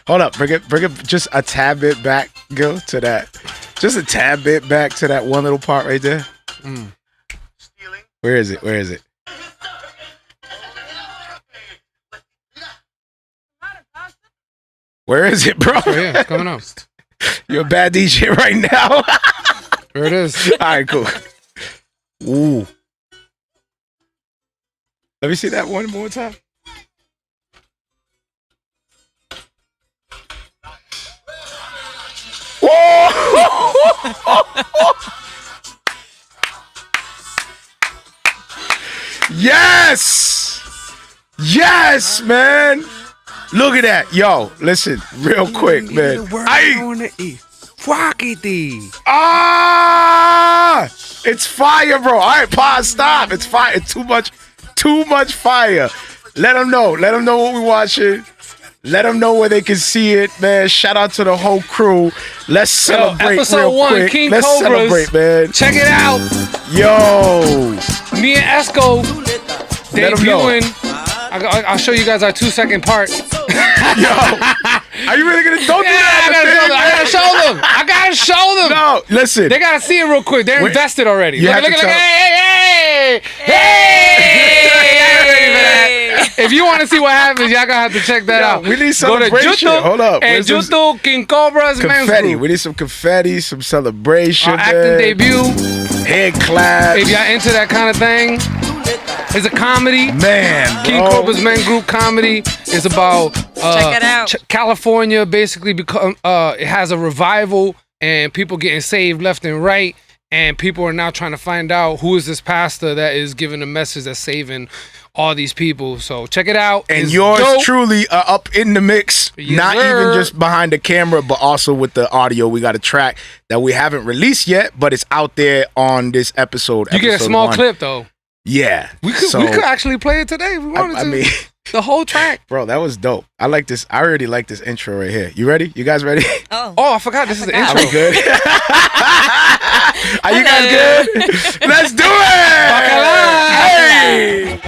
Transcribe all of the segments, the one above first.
Hold up, bring it just a tad bit back, Gil, to that. Just a tad bit back to that one little part right there. Where is it? Where is it? Where is it, bro? Right here, it's coming up. You're a bad DJ right now. There it is. All right, cool. Ooh. Let me see that one more time. Yes! Yes, man! Look at that. Yo, listen, real quick, man. It's fire, bro. All right, pause, stop. It's fire. It's too much fire. Let them know. Let them know what we're watching. Let them know where they can see it, man. Shout out to the whole crew. Let's celebrate episode real 1, quick. King Let's Cobras. celebrate, man. Check it out. Yo. Me and Esco debuting. I'll show you guys our 2-second part. Yo. Are you really going to? Don't do that. I gotta show them. No, listen. They gotta see it real quick. They're invested already. Look, hey. If you want to see what happens, y'all gonna have to check that out. We need celebration. Hold up. And Juto, King Cobras, confetti. We need some confetti, some celebration. Our acting debut. Head claps. If y'all into that kind of thing, it's a comedy. Man, King Cobra's Men Group comedy is about check it out. California basically it has a revival and people getting saved left and right, and people are now trying to find out who is this pastor that is giving a message that's saving all these people. So check it out. And it's yours dope. truly up in the mix, Yes, not sir. even just behind the camera, but also with the audio. We got a track that we haven't released yet, but it's out there on this episode. You get a small 1. clip though. Yeah. We could actually play it today if we wanted to. I mean, the whole track. bro, that was dope. I like this. I already like this intro right here. You ready? You guys ready? Oh, I forgot this is the Are intro. we good? Are you guys good? Let's do it! Hey!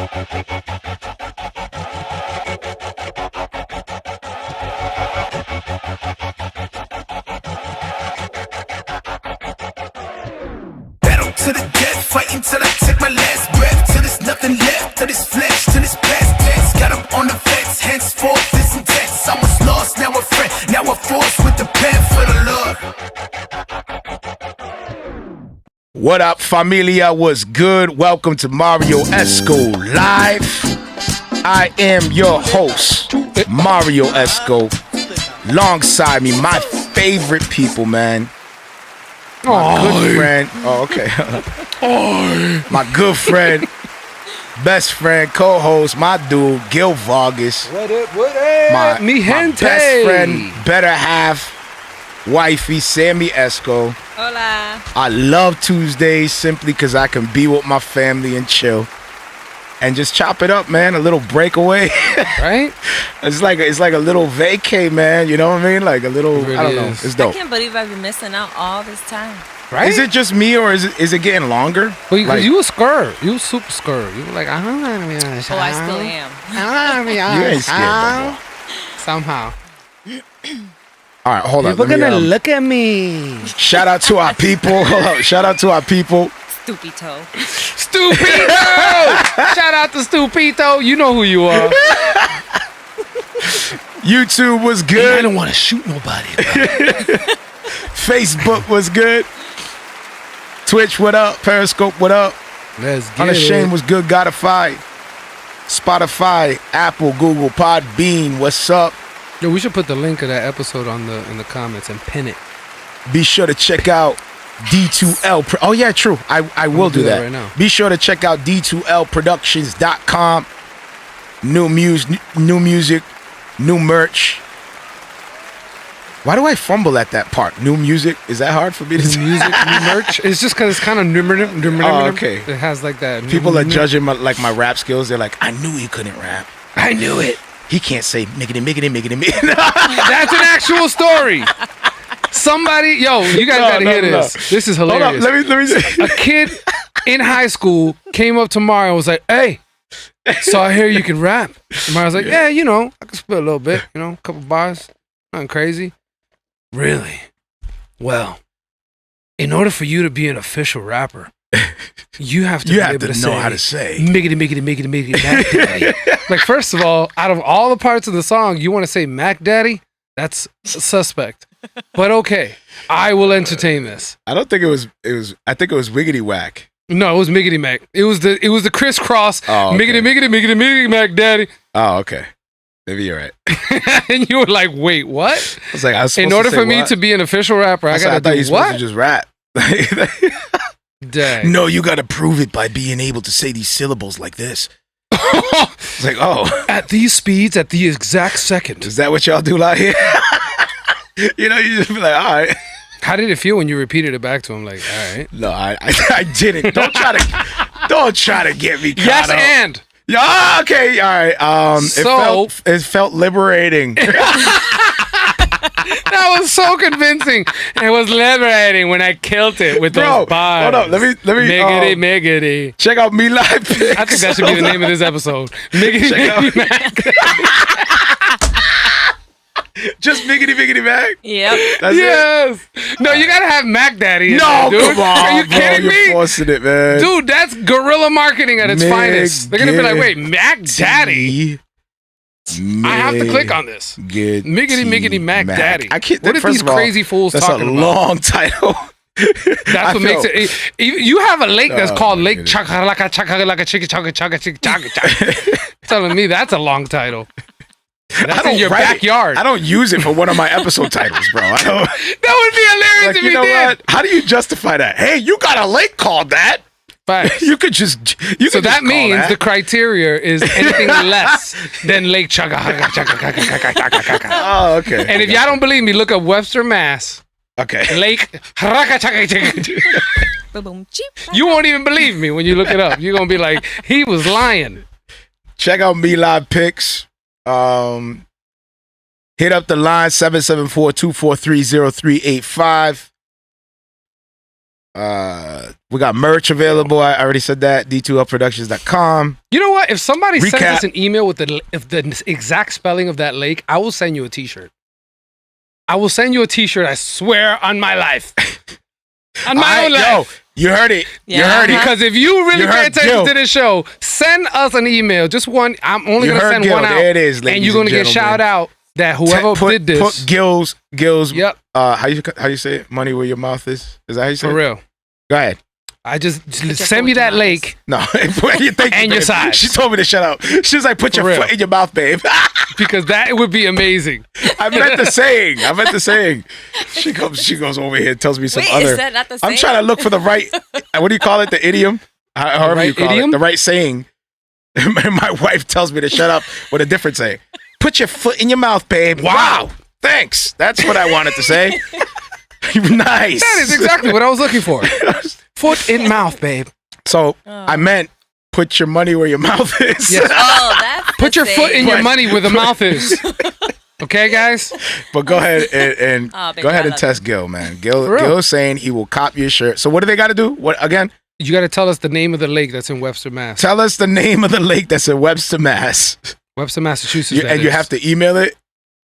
Battle to the death, fighting till I take my last breath, till there's nothing left, till this flesh, till this past tense. Got up on the fence, henceforth this intense. I was lost, now a friend, now a force with the pen for the Lord. What up, familia? What's good? Welcome to Marrio Esco Live. I am your host, Marrio Esco. Alongside me, my favorite people, man. My good friend. Oh, okay. My good friend, best friend, co-host, my dude, Gil Vargas. What up? My best friend, better half, wifey, Samy Esco. hola. I love Tuesdays simply because I can be with my family and chill. And just chop it up, man. A little breakaway. Right? It's like a little vacay, man. You know what I mean? Like a little, It really I don't know. is. It's I dope. can't believe I've been missing out all this time. Right? Is it just me or is it getting longer? But because Like- you were scared. You were super scared. You were like, I don't want to be on the show. Oh, I still am. I don't want to be on You the ain't scared no more. Somehow. All right, hold on. People Let me, gonna look at me. shout out to our people. Hold up. Shout out to our people. Stupid toe. Stupito! Shout out to Stupito. You know who you are. YouTube was I good. don't want to shoot nobody. Facebook was good. Twitch, what up? Periscope, what up? Let's get Unashamed was good. Gotify. Spotify, Apple, Google, Podbean. What's up? Yo, we should put the link of that episode in the comments and pin it. Be sure to check out D2L. Oh, yeah, true. I will do that right now. Be sure to check out D2LProductions.com. New music, new merch. Why do I fumble at that part? New music? Is that hard for me to say? Music, new merch. It's just because it's kind of Oh, okay. It has like that. People are judging my rap skills. They're like, I knew he couldn't rap. I knew it. He can't say miggity. That's an actual story. Somebody, yo, you guys gotta hear this. This is Hold hilarious. up, let me A kid in high school came up to Mario and was like, "Hey, so I hear you can rap." And Mario's like, "Yeah, you know, I can spit a little bit, you know, a couple bars." I'm crazy. Really? Well, in order for you to be an official rapper, you have to know how to say miggity, Mac Daddy. Like, first of all, out of all the parts of the song, you want to say Mac Daddy? That's suspect. But okay, I will entertain this. I don't think it was. I think it was Wiggity Whack. No, it was Miggity Mac. It was the crisscross. Oh, okay. Miggity Mac Daddy. Oh, okay. Maybe you're right. And you were like, wait, what? I was like, in order for me to be an official rapper, I gotta do what? To just rap. Dang. No, you gotta prove it by being able to say these syllables like this. It's like, oh, at these speeds, at the exact second. Is that what y'all do out here? You know, you just be like, all right. How did it feel when you repeated it back to him? Like, all right. No, I didn't. Don't try to get me caught yes, up. and. Yeah, okay, all right. It felt liberating. That was so convincing. It was liberating when I killed it with those bars. Hold on, let me Miggity. check out Me Live Pics. I think that should be the name of this episode. Miggity Mac. Just Miggity Mac? Yep. Yes. No, you gotta have Mac Daddy in No, there, dude. come on, Are you kidding You're me? forcing it, man. Dude, that's guerrilla marketing at its finest. They're gonna be like, wait, Mac Daddy? I have to click on this. Miggity Mac Daddy. I can't. What are these crazy fools talking about? That's a long title. That's what makes it. You have a lake that's called Lake goodness. Chakalaka Chakalaka Chicka Chaka Chaka Chicka Chaka Chaka. Telling me that's a long title. That's in your backyard. I don't use it for one of my episode titles, bro. I don't. That would be hilarious if You you know did. what? How do you justify that? Hey, you got a lake called that. Facts. You could just. So that means the criteria is anything less than Lake Chaka Chaka Chaka Chaka Chaka Chaka. Oh, okay. And if y'all don't believe me, look up Webster, Mass. Okay. Lake Haraka Chaka Chaka. Boom, cheap. You won't even believe me when you look it up. You're gonna be like, he was lying. Check out Me Live Pics. Hit up the line 774-243-0385. We got merch available. I already said that. D2upproductions.com. You know what? If somebody sends Recap. us an email with the exact spelling of that lake, I will send you a t-shirt. I will send you a t-shirt, I swear on my life. On my own life. Yo, you heard it. Yeah, You heard it. Because if you really You pay heard attention Gil. to this show, send us an email. Just one. I'm only You going to heard send Gil. one out. There it is, ladies and you're going to and get shout gentlemen. out that whoever did this. Put Gil's. Yep. How you say it? Money where your mouth is. Is that how you say For it? real. Go ahead. I just your send me foot that in my lake. No, thank you, And your babe. size. She told me to shut up. She was like, "Put For your real. foot in your mouth, babe." Because that would be amazing. I meant the saying. She goes over here and tells me some Wait, other. is that not the I'm same? trying to look for the right. What do you call it? The idiom. However right you call idiom? it. The right saying. My wife tells me to shut up with a different saying. Put your foot in your mouth, babe. Wow. Thanks. That's what I wanted to say. Nice. That is exactly what I was looking for. Foot in mouth, babe. So I meant put your money where your mouth is. Yes. Oh, that's Put the your foot in same. your money where the mouth is. Okay, guys? But go ahead and Oh, baby, go ahead I and love test Gil, man. For real. Gil's saying he will cop your shirt. So what do they got to do? What again? You got to tell us the name of the lake that's in Webster, Mass. Tell us the name of the lake that's in Webster, Mass. Webster, Massachusetts. And you have to email it.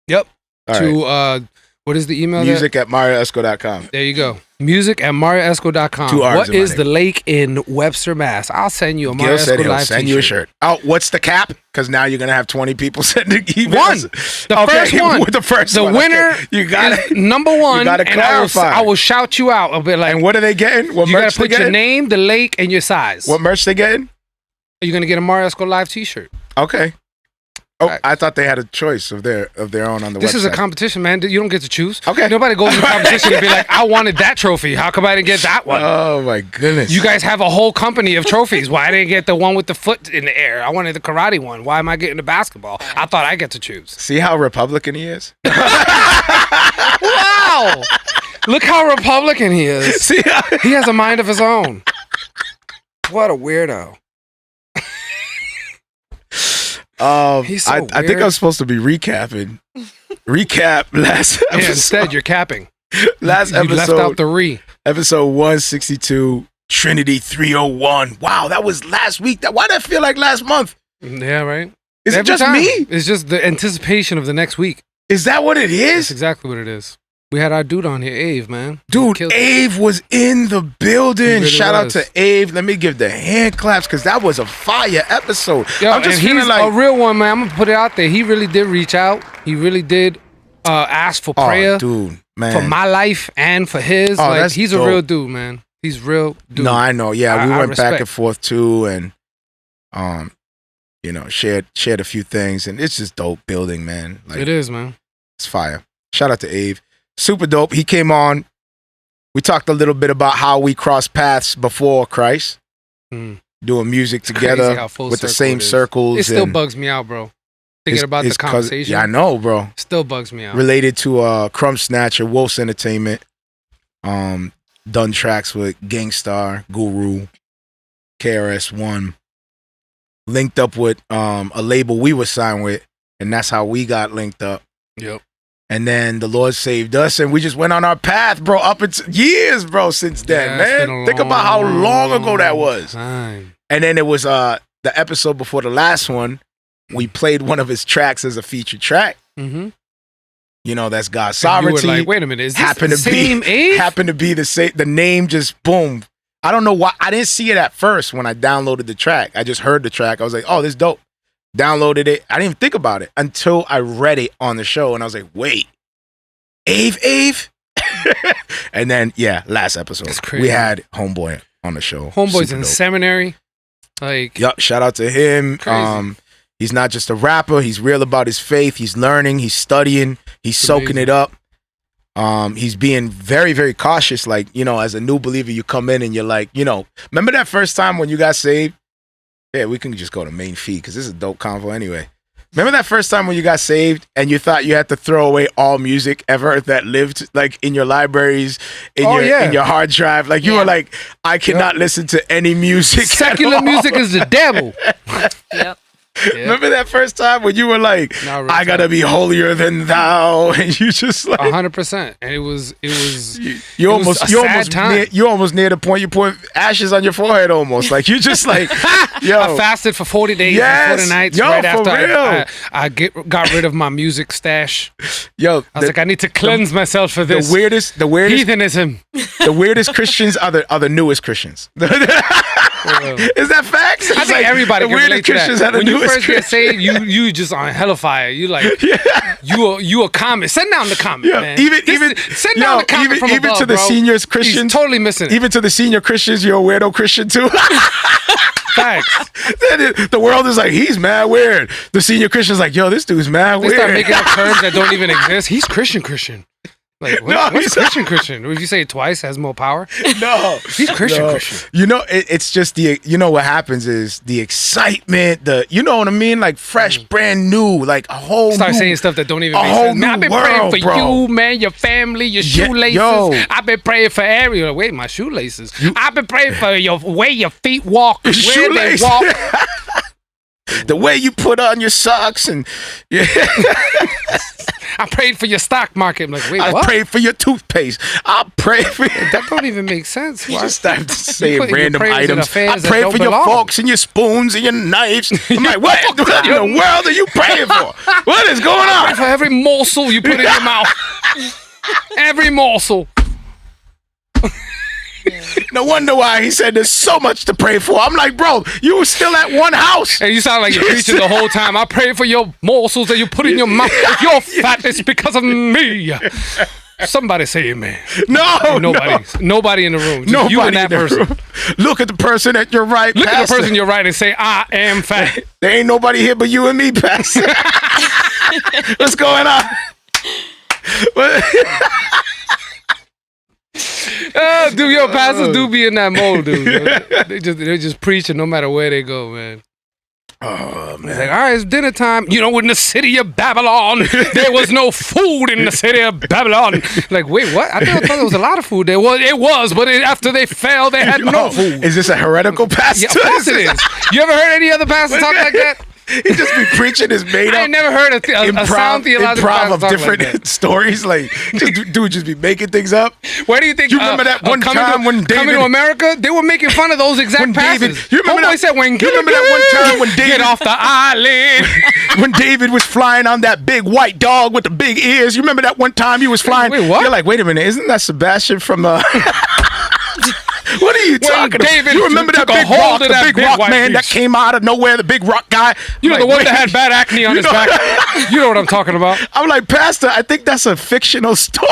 Yep. All right. To what is the email? Music at MarrioEsco.com. There you go. Music at MarrioEsco.com. Two R's What in my is name. the lake in Webster, Mass? I'll send you a Gil Marrio said Esco he'll Live send you a t-shirt. shirt. Oh, what's the cap? Because now you're gonna have 20 people sending emails. One. The first one. The first The one. winner Okay. You got is it. number one. You gotta and clarify. I will shout you out a bit like, And what are they getting? What you got merch to they put your getting? name, the lake, and your size. What merch they getting? You're going to get a Marrio Esco Live t-shirt. Okay. Oh, Right. I thought they had a choice of their own on the website. This is a competition, man. You don't get to choose. Okay. Nobody goes to the competition and be like, I wanted that trophy. How come I didn't get that one? Oh my goodness. You guys have a whole company of trophies. Why I didn't get the one with the foot in the air? I wanted the karate one. Why am I getting the basketball? I thought I get to choose. See how Republican he is? Wow. Look how Republican he is. See how He has a mind of his own. What a weirdo. He's so I think weird. I'm supposed to be recapping. Recap last Yeah, episode. instead, you're capping. Last You left episode. out the re. Episode 162, Trinity 301. Wow, that was last week. Why did that feel like last month? Yeah, right? Is Every it just time. me? It's just the anticipation of the next week. Is that what it That's is? exactly what it is. We had our dude on here, Ave, man. Dude, Killed it. Ave was in the building. He really Shout out was. to Ave. Let me give the hand claps because that was a fire episode. Yo, I'm just and feeling he's like, a real one, man. I'm gonna put it out there. He really did reach out. He really did ask for prayer dude, man. for my life and for his. Oh, Like, that's he's dope. a real dude, man. He's real dude. No, I know. Yeah, we I went back respect. and forth too, and shared a few things, and it's just dope building, man. Like, It is, man. it's fire. Shout out to Ave. Super dope. He came on. We talked a little bit about how we crossed paths before Christ, Mm. doing music Crazy together how full with the circle same it is. circles. It still and bugs me out, bro. Thinking his- about his the cousin- conversation. Yeah, I know, bro. Still bugs me out. Related to Crumb Snatcher, Wolf's Entertainment. Done tracks with Gangstar, Guru, KRS-One. Linked up with a label we were signed with, and that's how we got linked up. Yep. And then the Lord saved us, and we just went on our path, bro. Up into years, bro. Since then, Yeah, it's been man. a Think about how long ago that was. time. And then it was the episode before the last one. We played one of his tracks as a featured track. Mm-hmm. You know, that's God's You were sovereignty. like, wait a minute, is this happened the to same be age? happened to be the same. The name just boom. I don't know why. I didn't see it at first when I downloaded the track. I just heard the track. I was like, oh, this is dope. Downloaded it. I didn't even think about it until I read it on the show, and I was like, wait, Ave. And then last episode That's crazy. we had Homeboy on the show. Homeboy's Super in dope. seminary. Like, Yup, shout out to him. Crazy. He's not just a rapper. He's real about his faith. He's learning. He's studying. He's soaking amazing. it up. He's being very, very cautious. Like, as a new believer, you come in and you're like, remember that first time when you got saved? Yeah, we can just go to main feed because this is a dope convo anyway. Remember that first time when you got saved and you thought you had to throw away all music ever that lived like in your libraries, in your hard drive? Like you were like, I cannot listen to any music. secular music is the devil. Yep. Yeah. Remember that first time when you were like, Now real I gotta talk. be holier than thou, and you just like 100%. And it was you it was almost a you sad almost time. you almost near the point you put ashes on your forehead almost. Like you just like yo. I fasted for 40 days Yes. and 40 nights Yo, right for after real. I got rid of my music stash. Yo, I was like, I need to cleanse myself for this. the weirdest Heathenism. the weirdest Christians are the newest Christians. Is that facts? I think everybody the can weirdest relate to Christians that. are the When you newest first get Christians. saved, you just on hella fire. You like you a comment. Send down the comment, Yeah, man. even send down the comment from even above, to the bro. seniors He's Christians. totally missing it. Even to the senior Christians, you're a weirdo Christian too. Facts. The world is like, he's mad weird. The senior Christian's like, yo, this dude's mad They weird. start making up terms that don't even exist. He's Christian. Like, what, No, what's he's- Christian? If you say it twice, has more power. No, He's Christian. It's just what happens is the excitement, you know what I mean? Like fresh, brand new, like a whole Start new, saying stuff that don't even a make whole sense. Man, I've new been praying world, for bro. you, man, your family, your Yeah, shoelaces. yo. I've been praying for Ariel. Like, wait, my shoelaces. I've been praying for your way your feet walk, where they Shoelaces. walk. the way you put on your socks, and I prayed for your stock market. I'm like, wait, I what? pray for your toothpaste. I pray for That don't even make sense. You Why? just start saying putting your random prayers in items. I affairs that pray don't for your belong. forks and your spoons and your knives. I'm like, what in the world are you praying for? What is going on? For every morsel you put in your mouth. Every morsel. No wonder why he said there's so much to pray for. I'm like, bro, you were still at one house. And you sound like you're preaching the whole time. I pray for your morsels that you put in your mouth. If you're fat, it's because of me. Somebody say amen. No, Nobody in the room. Just Nobody you and that in the person. room. Look at the person at your right. Look at Pastor. the person you're right and say, I am fat. There ain't nobody here but you and me, Pastor. What's going on? Dude, your pastors do be in that mode, dude. They're just preaching no matter where they go, man. Oh, It's like, all right, it's dinner time. You know, in the city of Babylon, there was no food in the city of Babylon. Like, wait, what? I thought there was a lot of food there. Well, it was, but after they fell, they had no food. Is this a heretical pastor? Yeah, of course it is. You ever heard any other pastor talk like that? He just be preaching his made I up ain't never heard a sound theological improv of pastor talk different like that. stories. Like, dude just be making things up. Where do you think? You remember that one Coming time when Coming David- to America, they were making fun of those exact When passages. David- you remember Homeboy that- said, "When you remember that one time when David- get off the island." When David was flying on that big white dog with the big ears. You remember that one time he was flying? Wait, what? You're like, wait a minute, isn't that Sebastian from What are you talking David about? You remember that took a big hold rock, of the that big big rock white man that beast. came out of nowhere, the big rock guy? You know, I'm the like, one that wait. had bad acne on his back. You know what I'm talking about. I'm like, Pastor, I think that's a fictional story.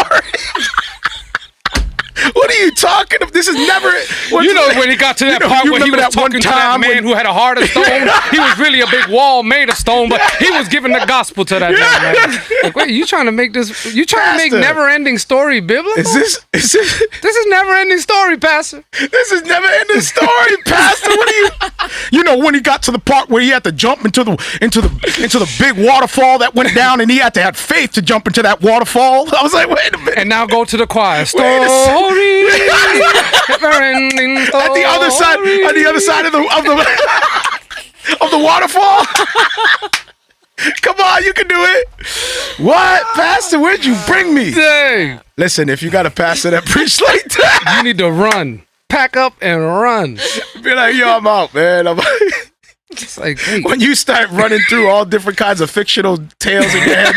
What are you talking of? This is never. You know when he got to that part you where he remember was that one talking to that time man when- who had a heart of stone. He was really a big wall made of stone, but he was giving the gospel to that man. Like, wait, you trying to make this? You trying to make Pastor. never-ending story biblical? Is this? This is never-ending story, Pastor. This is never ending story, Pastor. What are you? You know when he got to the part where he had to jump into the big waterfall that went down, and he had to have faith to jump into that waterfall. I was like, wait a minute. And now go to the choir. Wait a second. Story. Never-ending story. At the other side of the waterfall. Come on, you can do it. What, Pastor? Where'd you bring me? Dang. Listen, if you got a pastor that preach like that, You need to run. Pack up and run. be like, yo, I'm out, man. It's like, hey, When you start running through all different kinds of fictional tales in your head,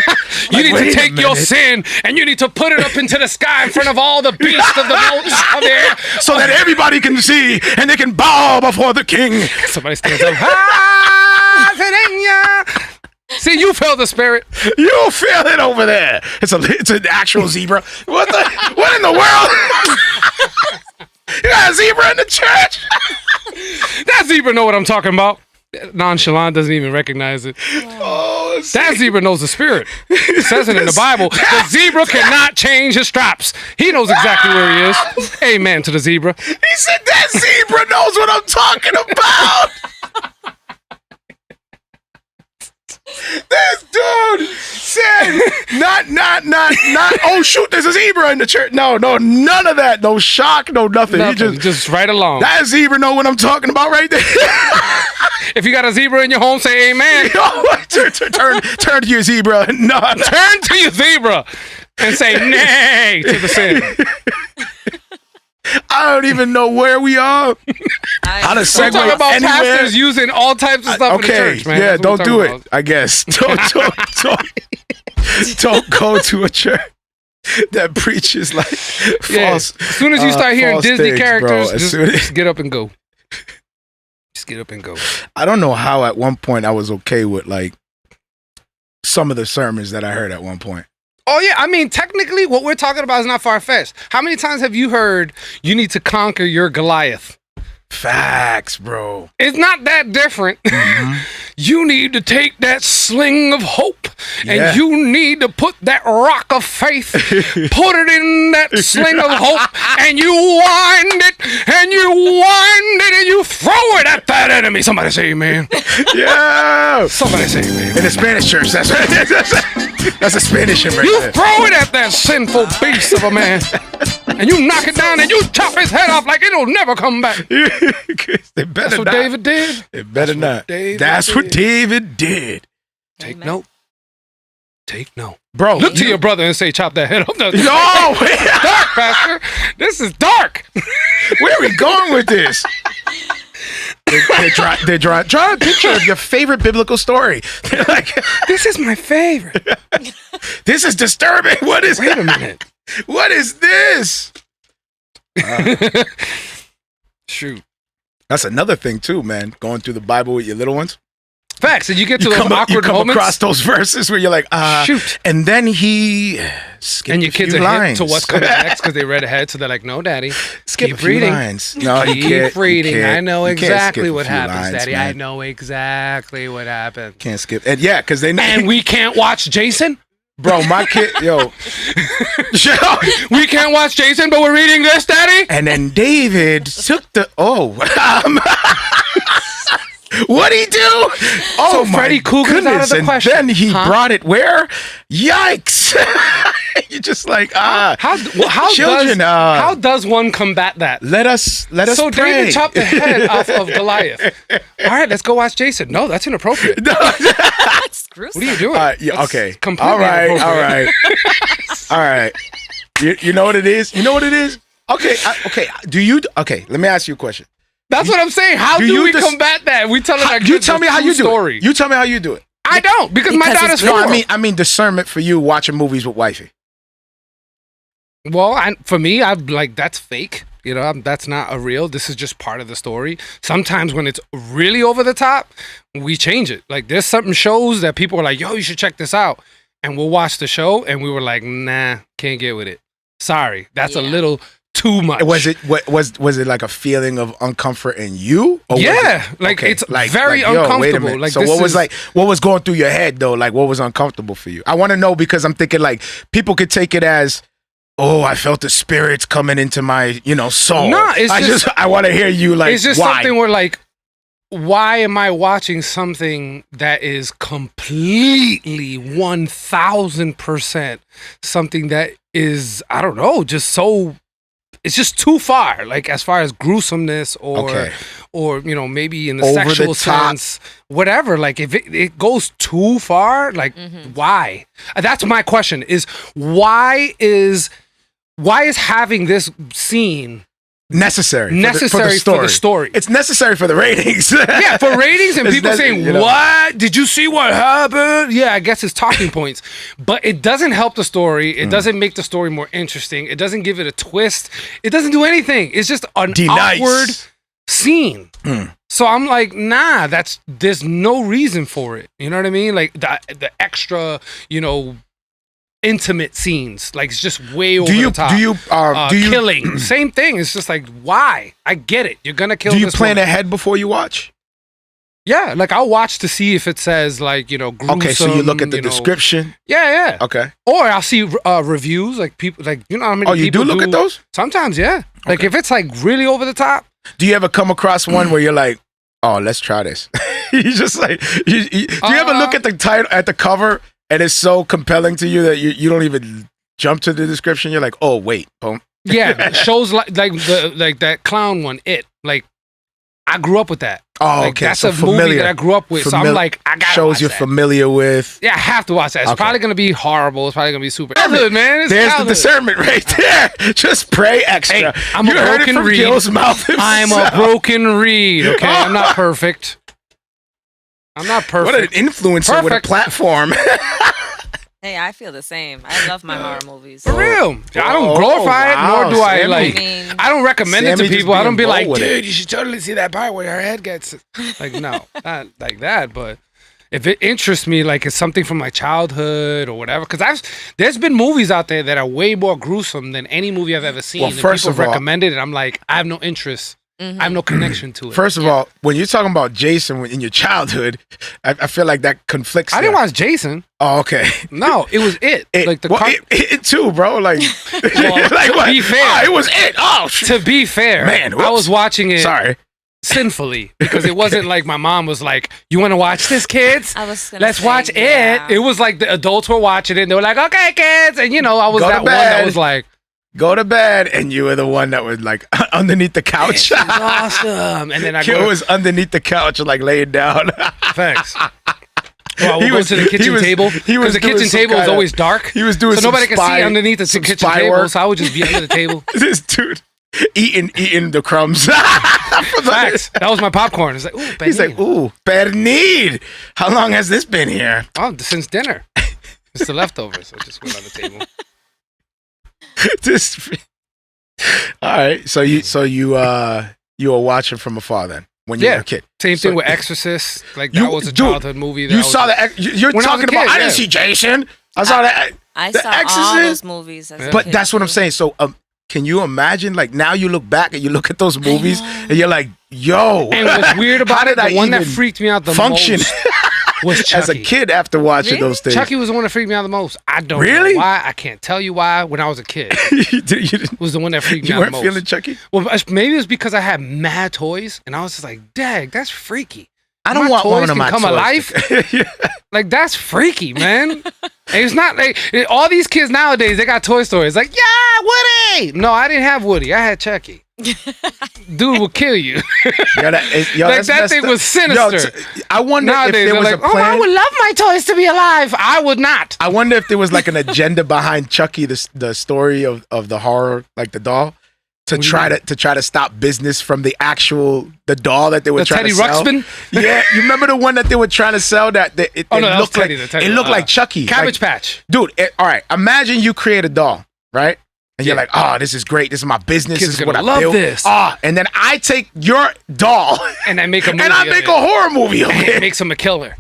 you like, need wait to a take your minute. sin and you need to put it up into the sky in front of all the beasts of the mountains of the air. so that everybody can see and they can bow before the king. Somebody stands up. Ah, Serena. See, you feel the spirit. You feel it over there. It's an actual zebra. What in the world? You got a zebra in the church? That zebra know what I'm talking about. Nonchalant doesn't even recognize it. Oh, That zebra knows the spirit. It says it in the Bible. The zebra cannot change his straps. He knows exactly where he is. Amen to the zebra. he said that zebra knows what I'm talking about. This dude said, not, oh shoot, there's a zebra in the church. No, none of that. No shock, no nothing. Nothing, He just right along. that zebra know what I'm talking about right there. If you got a zebra in your home, say amen. turn to your zebra. No, Turn to your zebra and say nay to the sin. I don't even know where we are. How to We're segue talking about anywhere. pastors using all types of stuff in the Okay, church, man. yeah, That's what don't we're do talking it. about. I guess don't go to a church that preaches like Yeah. false. As soon as you start hearing false Disney things, characters, bro. As just, soon as- just get up and go. Just get up and go. I don't know how at one point I was okay with like some of the sermons that I heard at one point. Oh yeah, I mean, technically, what we're talking about is not far-fetched. How many times have you heard you need to conquer your Goliath? Facts, bro. It's not that different. You need to take that sling of hope and Yeah. you need to put that rock of faith, put it in that sling of hope, and you wind it and you wind it and you throw it at that enemy. Somebody say amen. Yeah. Somebody say amen. In the Spanish church, that's a Spanish hymn right You there. throw it at that sinful beast of a man and you knock it down and you chop his head off like it'll never come back. They better That's what not. David did. They better not. David That's what did. David did. Take Amen. note. Take note. Bro, Look to your brother and say, chop that head off. No, No, dark, Pastor. This is dark. where are we going with this? They're drawing a picture of your favorite biblical story. They're like, This is my favorite. this is disturbing. What is Wait a minute. What is this? Shoot. That's another thing too, man. Going through the Bible with your little ones. Facts. And you get to You those come awkward across moments. those verses where you're like, Shoot. and then he skipped And your a few kids are lines. hip to what's coming next because they read ahead. So they're like, no, daddy. Skip Keep a few reading. lines. No, you Keep can't. reading. You can't. I know You can't exactly skip a what few happens, lines, daddy. man. I know exactly what happens. Can't skip. And yeah, because they know. And we can't watch Jason? Bro, my kid, yo. We can't watch Jason, but we're reading this, daddy? And then David took the What'd he do? Oh, So my Freddy Krueger's out of goodness. the And question. then he Huh? brought it where? Yikes. You're just like, How children, how does one combat that? let us So pray. David chopped the head off of Goliath. All right, let's go watch Jason. No, that's inappropriate. That's gruesome. What are you doing? Yeah, That's okay. completely All right. inappropriate. All right. You know what it is? You know what it is? Okay. Okay. Let me ask you a question. That's what I'm saying. How Do do you we dis- combat that? We telling our kids You tell me how you do story. it. You tell me how you do it. I don't because my Because daughter's it's four. real. I mean discernment for you watching movies with wifey. Well, for me, I'm like, that's fake. You know, that's not a real. This is just part of the story. Sometimes when it's really over the top, we change it. Like, there's certain shows that people are like, yo, you should check this out. And we'll watch the show, and we were like, nah, can't get with it. Sorry, that's a Yeah. little too much. Was it like a feeling of uncomfort in you? Or was Yeah, it- like, it's like, very yo, wait a uncomfortable. minute. Like, so this what was is- what was going through your head though? Like what was uncomfortable for you? I want to know because I'm thinking like people could take it as, oh, I felt the spirits coming into my, soul. Nah, it's just- I want to hear you like it's just why? something where like, why am I watching something that is completely 1000% something that is, I don't know, just so, it's just too far, like as far as gruesomeness or Okay. or maybe in the Over the sexual top. sense, whatever. Like if it goes too far, like why? That's my question: is why is having this scene necessary necessary for the story? It's necessary for the ratings. Yeah, for ratings and It's people saying, you know. what? Did you see what happened? Yeah, I guess it's talking points. But it doesn't help the story. It doesn't make the story more interesting. It doesn't give it a twist. It doesn't do anything. It's just an Denice. awkward scene. So I'm like, nah, there's no reason for it. You know what I mean? Like the extra, intimate scenes. Like it's just way over the top. do you killing? Same thing. It's just like, why? I get it. You're gonna kill. do you this plan woman. ahead before you watch? Yeah, like I'll watch to see if it says like gruesome. Okay, so you look at the description. Yeah. Okay. Or I'll see reviews, like people, like how many. Oh, you do people look at those? Sometimes, yeah. Like if it's like really over the top. Do you ever come across one where you're like, oh, let's try this? You just like, do you ever look at the title, at the cover, and it's so compelling to you that you don't even jump to the description? You're like, oh, wait, boom. Yeah, shows like that clown one. It like I grew up with that. Oh, Like, okay. that's so a familiar. movie that I grew up with. So I'm like, I gotta shows watch you're that. familiar with. Yeah, I have to watch that. It's Okay. probably gonna be horrible. It's probably gonna be super. Childhood, man. It's There's childhood. the discernment right there. Just pray extra. Hey, I'm a you heard it broken from reed. Gil's mouth I'm a himself. broken reed. Okay, I'm not perfect. I'm not perfect. What an influencer with a Perfect. platform. Hey, I feel the same. I love my horror movies. For real. I don't Oh, glorify it, wow, nor do I Sammy. like. I mean- I don't recommend it Sammy to just people. I don't being be like, bold with it. dude, you should totally see that part where her head gets. Like, no, not like that. But if it interests me, like it's something from my childhood or whatever, because there's been movies out there that are way more gruesome than any movie I've ever seen. Well, and first people of all- recommended it. I'm like, I have no interest. I have no connection to it. First of all, when you're talking about Jason in your childhood, I feel like that conflicts. I didn't there. watch Jason. Oh, okay. No, it was it. Like the well, car- it too, bro. Like, Well, like to what? be fair- Oh, it was it. Oh, shit. To be fair, Man, I whoops. was watching it. Sorry. Sinfully, because it wasn't like my mom was like, "You want to watch this, kids? I was gonna Let's say, watch yeah. it." It was like the adults were watching it. And they were like, "Okay, kids," and I was Go to that one that bed. was like, Go to bed, and you were the one that was like underneath the couch. "Awesome!" And then I Kid go, was underneath the couch, like laying down. "Thanks." Well, He we'll was- go to the he kitchen was- table he because was the doing kitchen some table is kinda- always dark. he was doing so some nobody can spy- see underneath the some kitchen spy table. work. So I would just be under the table. This dude eating the crumbs. Facts. That was my popcorn. It's like, ooh, He's like, ooh, pernid. How long has this been here? oh, since dinner. It's the leftovers. So I just went on the table. This. All right. So you were watching from afar then when you were a kid. Same So- thing with Exorcist. Like You- that was a dude, childhood movie. That You was saw that? You're When I was talking a about. kid, I didn't yeah. see Jason. I saw that. I The saw all Exorcist? those movies. As a But kid, that's what I'm too. saying. So can you imagine? Like now you look back and you look at those movies and you're like, yo. And what's weird how about it, did the I one that even freaked me out the function most was Chucky. as a kid after watching Really? those things? Chucky was the one that freaked me out the most. I don't Really? know why. I can't tell you why. When I was a kid, you didn't- was the one that freaked me you out the weren't most. feeling Chucky? Well, maybe it's because I had mad toys, and I was just like, "Dang, that's freaky." I don't want one of my come toys alive. to- Like that's freaky, man. And it's not like all these kids nowadays. They got Toy Stories. Like, yeah, Woody. No, I didn't have Woody. I had Chucky. Dude will kill you. Yo, Like that thing was sinister. I wonder Nowadays if there was they're like, a plan. oh, I would love my toys to be alive. I would not. I wonder if there was like an agenda behind Chucky, the story of the horror, like the doll, to try to stop business from the doll that they were The trying Teddy to sell. Ruxpin? Yeah, you remember the one that they were trying to sell that it Oh, no, that was looked like Teddy, the Teddy. it looked like Chucky, Cabbage like, Patch. dude. All right, imagine you create a doll, right? And you're Yeah. like, oh, this is great. This is my business. Kids This is are what I gonna love built. this. And then I take your doll And I make a movie. and I of make it. a horror movie of And it. it makes him a killer.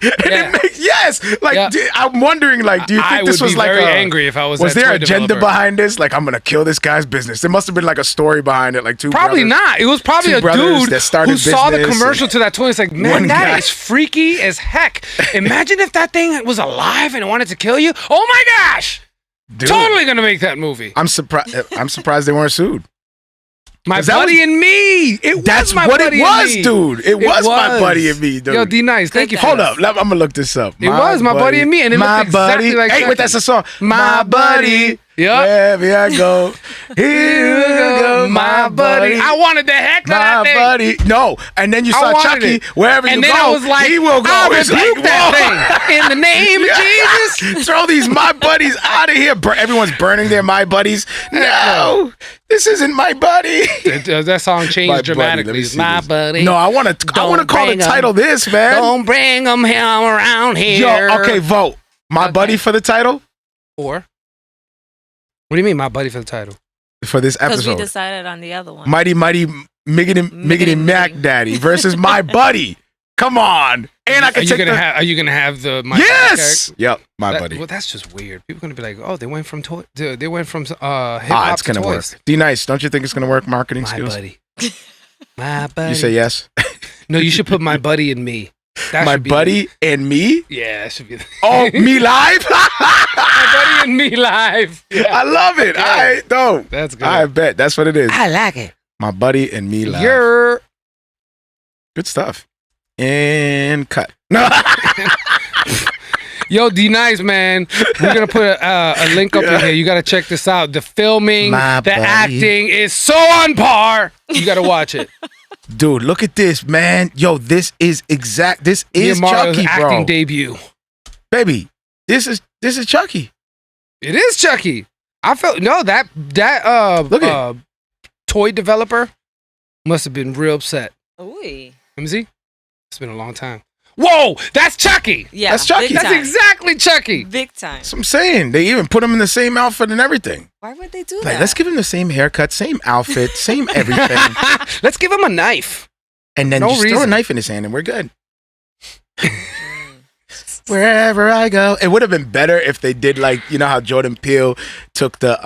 It makes, yes, like Yeah. I'm wondering, like, do you think I this would was be like very a, angry if I was Was that there toy agenda developer. behind this? Like, I'm gonna kill this guy's business. There must have been like a story behind it, like two. Probably brothers. not. It was probably Two a brothers dude that started who saw the business commercial and to that toy. It's like, man, one that guy- is freaky as heck. Imagine if that thing was alive and it wanted to kill you. Oh my gosh! Dude, Totally gonna make that movie. I'm surprised. I'm surprised they weren't sued. My 'Cause that buddy was- and me. It That's was my what buddy it was, and me. dude. It was my buddy and me, dude. Yo, D Nice, thank you. For Hold that. up, I'm gonna look this up. It was my buddy and me, and it my looked exactly buddy. like Hey, Chucky. wait, that's a song. My buddy. Yup. Wherever I go, here we go, my buddy. I wanted the heck out my of that thing. buddy. No, and then you I saw wanted Chucky. it. Wherever And you then go, I was like, he will go. I'll It's rebuke like, that whoa. thing in the name of Jesus. Throw these my buddies out of here. Everyone's burning their my buddies. No, this isn't my buddy. That song My changed buddy, let dramatically. me It's see my this. buddy. No, I want to call the bring 'em. title this, man. Don't bring them around here. Yo, okay, vote. My Okay. buddy for the title Or? What do you mean, my buddy for the title? for this Because we episode. decided on the other one. Mighty Miggity Mac Daddy versus my buddy. Come on. And I Are can you take gonna the... have? Are you gonna have the? My Yes. Yep, my That- buddy. Well, that's just weird. People are gonna be like, oh, they went from hip hop It's to gonna work. toys. D Nice, don't you think it's gonna work? Marketing My skills. buddy. My buddy. You say yes. No, you should put my buddy and me. That My should be- buddy and me. Yeah, that should be. Oh, me live. My buddy and me live. Yeah. I love it. All right, dope. That's good. I bet that's what it is. I like it. My buddy and me live. You're Good stuff. And cut. No. Yo, D Nice, man. We're gonna put a link up in here. You gotta check this out. The filming, My the buddy. acting is so on par. You gotta watch it. Dude, look at this, man. Yo, this is Mario's Chucky, bro. acting debut. Baby, this is Chucky. It is Chucky. I felt that Look at toy developer must have been real upset. Ooh. Let me see. It's been a long time. Whoa, that's Chucky. Yeah, That's Chucky. big That's time. exactly Chucky. Big time. That's what I'm saying. They even put him in the same outfit and everything. Why would they do Like, that? let's give him the same haircut, same outfit, same everything. Let's give him a knife. And then No just throw a reason. knife in his hand and we're good. Wherever I go. It would have been better if they did like, you know how Jordan Peele took the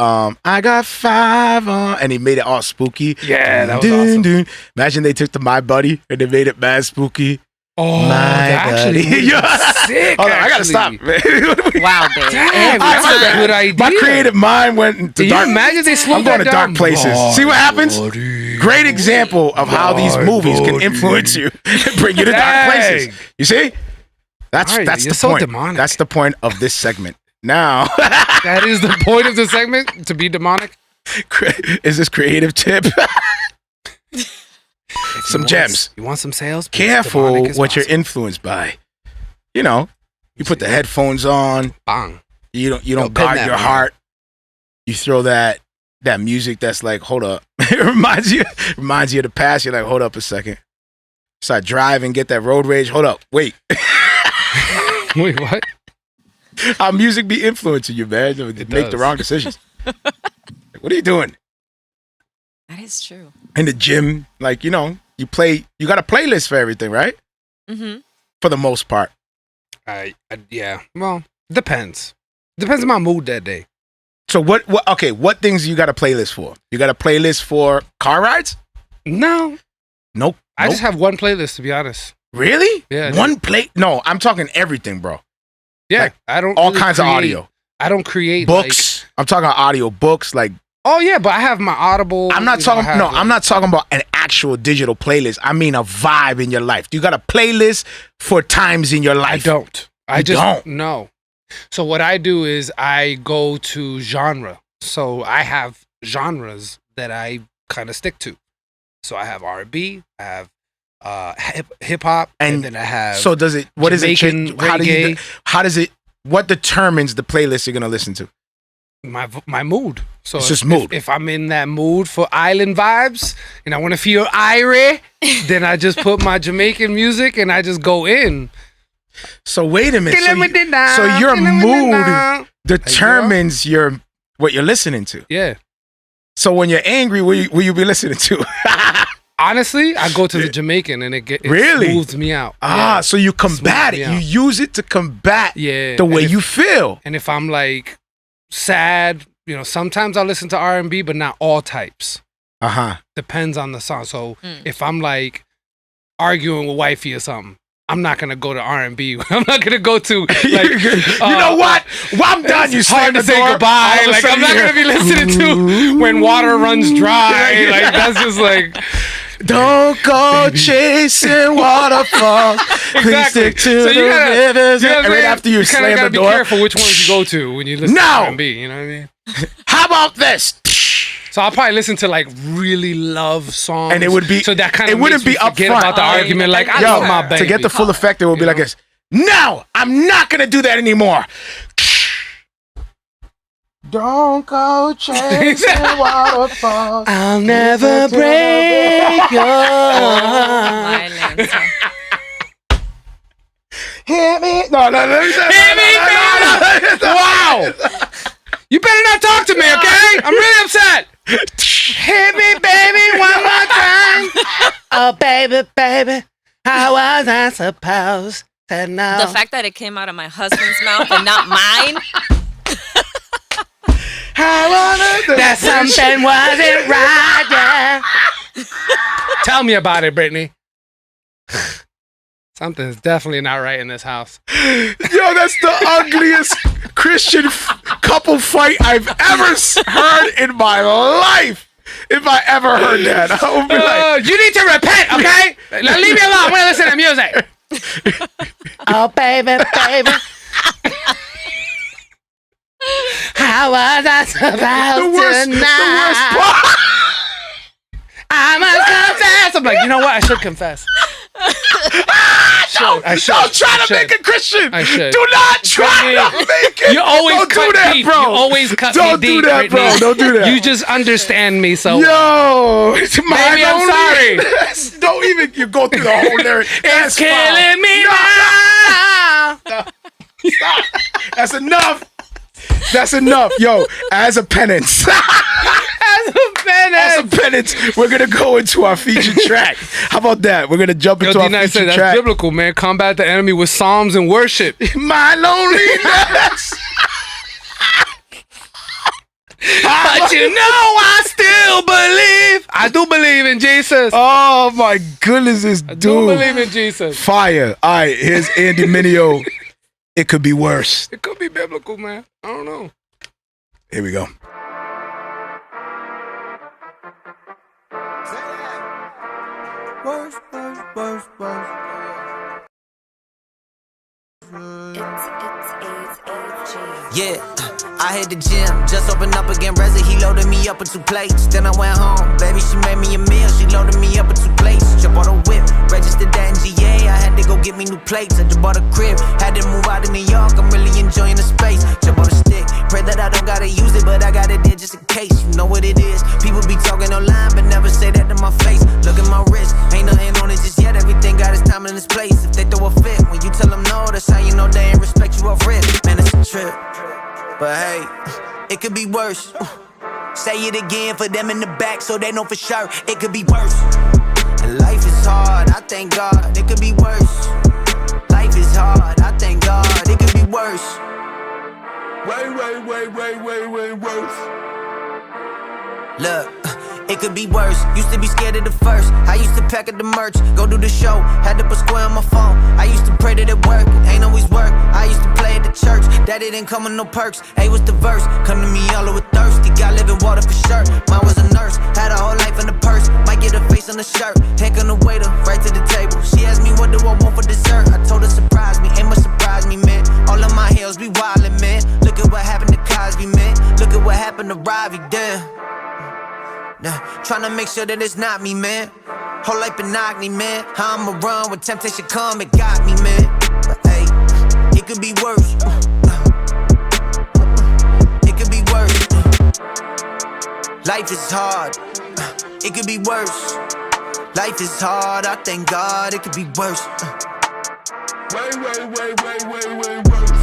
I got 5 on and he made it all spooky. Yeah, that was awesome. Dun. Imagine they took the My Buddy and they made it mad spooky. Oh, My that actually buddy. would be sick. Hold on, I gotta actually. stop. Man. Wow, babe. Damn, Ah, that's my a bad. good idea. My creative mind went into Can you dark. imagine they slowed I'm going to that dark down? places. See what happens? Great example of how these movies can influence you and bring you to dark Dang. places. You see? That's All right, that's you're the so point. demonic. That's the point of this segment. Now, That is the point of the segment, to be demonic. is this creative tip? If Some you want- gems. You want some sales? Careful Demonic is what you're possible. influenced by. You know, you put the headphones on. Bang. You don't Yo, pin guard that, your man. heart. You throw that music that's like, hold up. It reminds you of the past. You're like, hold up a second. Start driving, get that road rage. Hold up, wait. Wait, what? How music be influencing you, man? To make the does. wrong decisions. What are you doing That is true. in the gym? Like, you know, you got a playlist for everything, right? Mm-hmm. For the most part. Yeah. Well, depends. Depends on my mood that day. So what things you got a playlist for? You got a playlist for car rides? No, Nope. I just have one playlist, to be honest. Really? Yeah, I do. One play? No, I'm talking everything, bro. Yeah, Like, I don't All really kinds of create- audio. I don't create Books. I'm talking audio books, like Oh yeah, but I have my Audible. I'm not talking. I'm not talking about an actual digital playlist. I mean a vibe in your life. Do you got a playlist for times in your life? I don't. I You just don't? no. So what I do is I go to genre. So I have genres that I kind of stick to. So I have R&B, I have hip hop, and then I have. So does it? What is it? Jamaican How does it? What determines the playlist you're gonna listen to? my mood. So It's just mood. If I'm in that mood for island vibes and I want to feel irie, then I just put my Jamaican music and I just go in. So wait a minute. So your mood determines what you're listening to. Yeah. So when you're angry, will you be listening to? Honestly, I go to the Jamaican and it Really? smooths me out. Ah, Yeah. so you combat it. me out. You use it to combat Yeah. the way And if- you feel. And if I'm like sad, sometimes I'll listen to R&B, but not all types. Uh-huh. Depends on the song. So if I'm like arguing with wifey or something, I'm not gonna go to R&B. I'm not gonna go to like. You know what? Well, I'm done. You It's slam hard the to say door. goodbye. All of a Like I'm sudden not you gonna be hear, listening to when water runs dry. Like that's just like don't go chasing waterfalls. Please exactly. stick to So the you gotta, rivers. you know what I'm right saying? after you kinda slam gotta the door. Be careful which ones you go to when you listen to R&B. You know what I mean? How about this? So I'll probably listen to like really love songs, And it would be- so that kind it of wouldn't makes be me forget upfront. about the Oh, argument. yeah, Like I yo, love my baby. To get the full effect, it will be You like know? this. No, I'm not gonna do that anymore. Don't go chasing waterfalls. I'll never break your heart. Violence. Hit me. No. Hit me, baby. Wow. You better not talk to me, okay? I'm really upset. Hit me, baby, one more time. Oh, baby, how was I supposed to know? The fact that it came out of my husband's mouth and not mine. that something wasn't right, yeah. Tell me about it, Brittany. Something's definitely not right in this house. Yo, that's the ugliest Christian couple fight I've ever heard in my life. If I ever heard that, I would be like, You need to repent, okay? Now leave me alone. I want to listen to music. Oh, baby. How was I supposed to know? the worst part. I must confess. I'm like, you know what? I should confess. I should. Don't try to make it Christian. I should. Do not try to make it. You always Don't cut do that, deep. bro. You always cut Don't me do deep, that, bro. Brittany. Don't do that. You just understand me so. Yo, it's my Baby, I'm sorry. Don't even you go through the whole lyric. It's That's foul. killing me now. Stop. That's enough. That's enough. Yo, as a penance. As a penance, we're gonna go into our featured track. How about that? We're gonna jump into our D-Nice said featured that's track. biblical, man. Combat the enemy with psalms and worship. My loneliness. But you know I still believe. I do believe in Jesus. Oh my goodness, this I dude. do believe in Jesus. Fire. All right, here's Andy Mineo. It could be worse. It could be biblical, man. I don't know. Here we go. Worse. Yeah, I hit the gym, just opened up again. Reza, he loaded me up with 2 plates. Then I went home, baby, she made me a meal. She loaded me up with 2 plates. Jump on a whip, registered that in GA. I had to go get me new plates. I just bought a crib, had to move out of New York. I'm really enjoying the space. Jump on a stick, pray that I don't gotta use it, but I got it there just in case. You know what it is. People be talking online, but never say that to my face. Look at my wrist, ain't nothing on it just yet. Everything got its time and its place. If they throw a fit, when you tell them no, that's how you know they ain't respect you off rip. Man, it's a trip. But hey, it could be worse. Say it again for them in the back so they know for sure it could be worse. And life is hard, I thank God, it could be worse. Life is hard, I thank God, it could be worse. Way worse. Look, It could be worse. Used to be scared of the first. I used to pack up the merch, go do the show. Had to put square on my phone. I used to pray that it work. Ain't always work. I used to play at the church. Daddy didn't come with no perks. A was the verse. Come to me yellow with thirsty. Got living water for sure. Mine was a nurse. Had a whole life in the purse. Might get a face on the shirt. Heck on the waiter, right to the table. She asked me what do I want for dessert. I told her surprise me. Ain't much surprise me, man. All of my hills be wildin', man. Look at what happened to Cosby, man. Look at what happened to Ravi, damn. Tryna make sure that it's not me, man. Whole life been knock me, man. How I'ma run when temptation come, it got me, man. But hey, it could be worse. It could be worse. Life is hard. It could be worse. Life is hard. I thank God it could be worse. Way worse.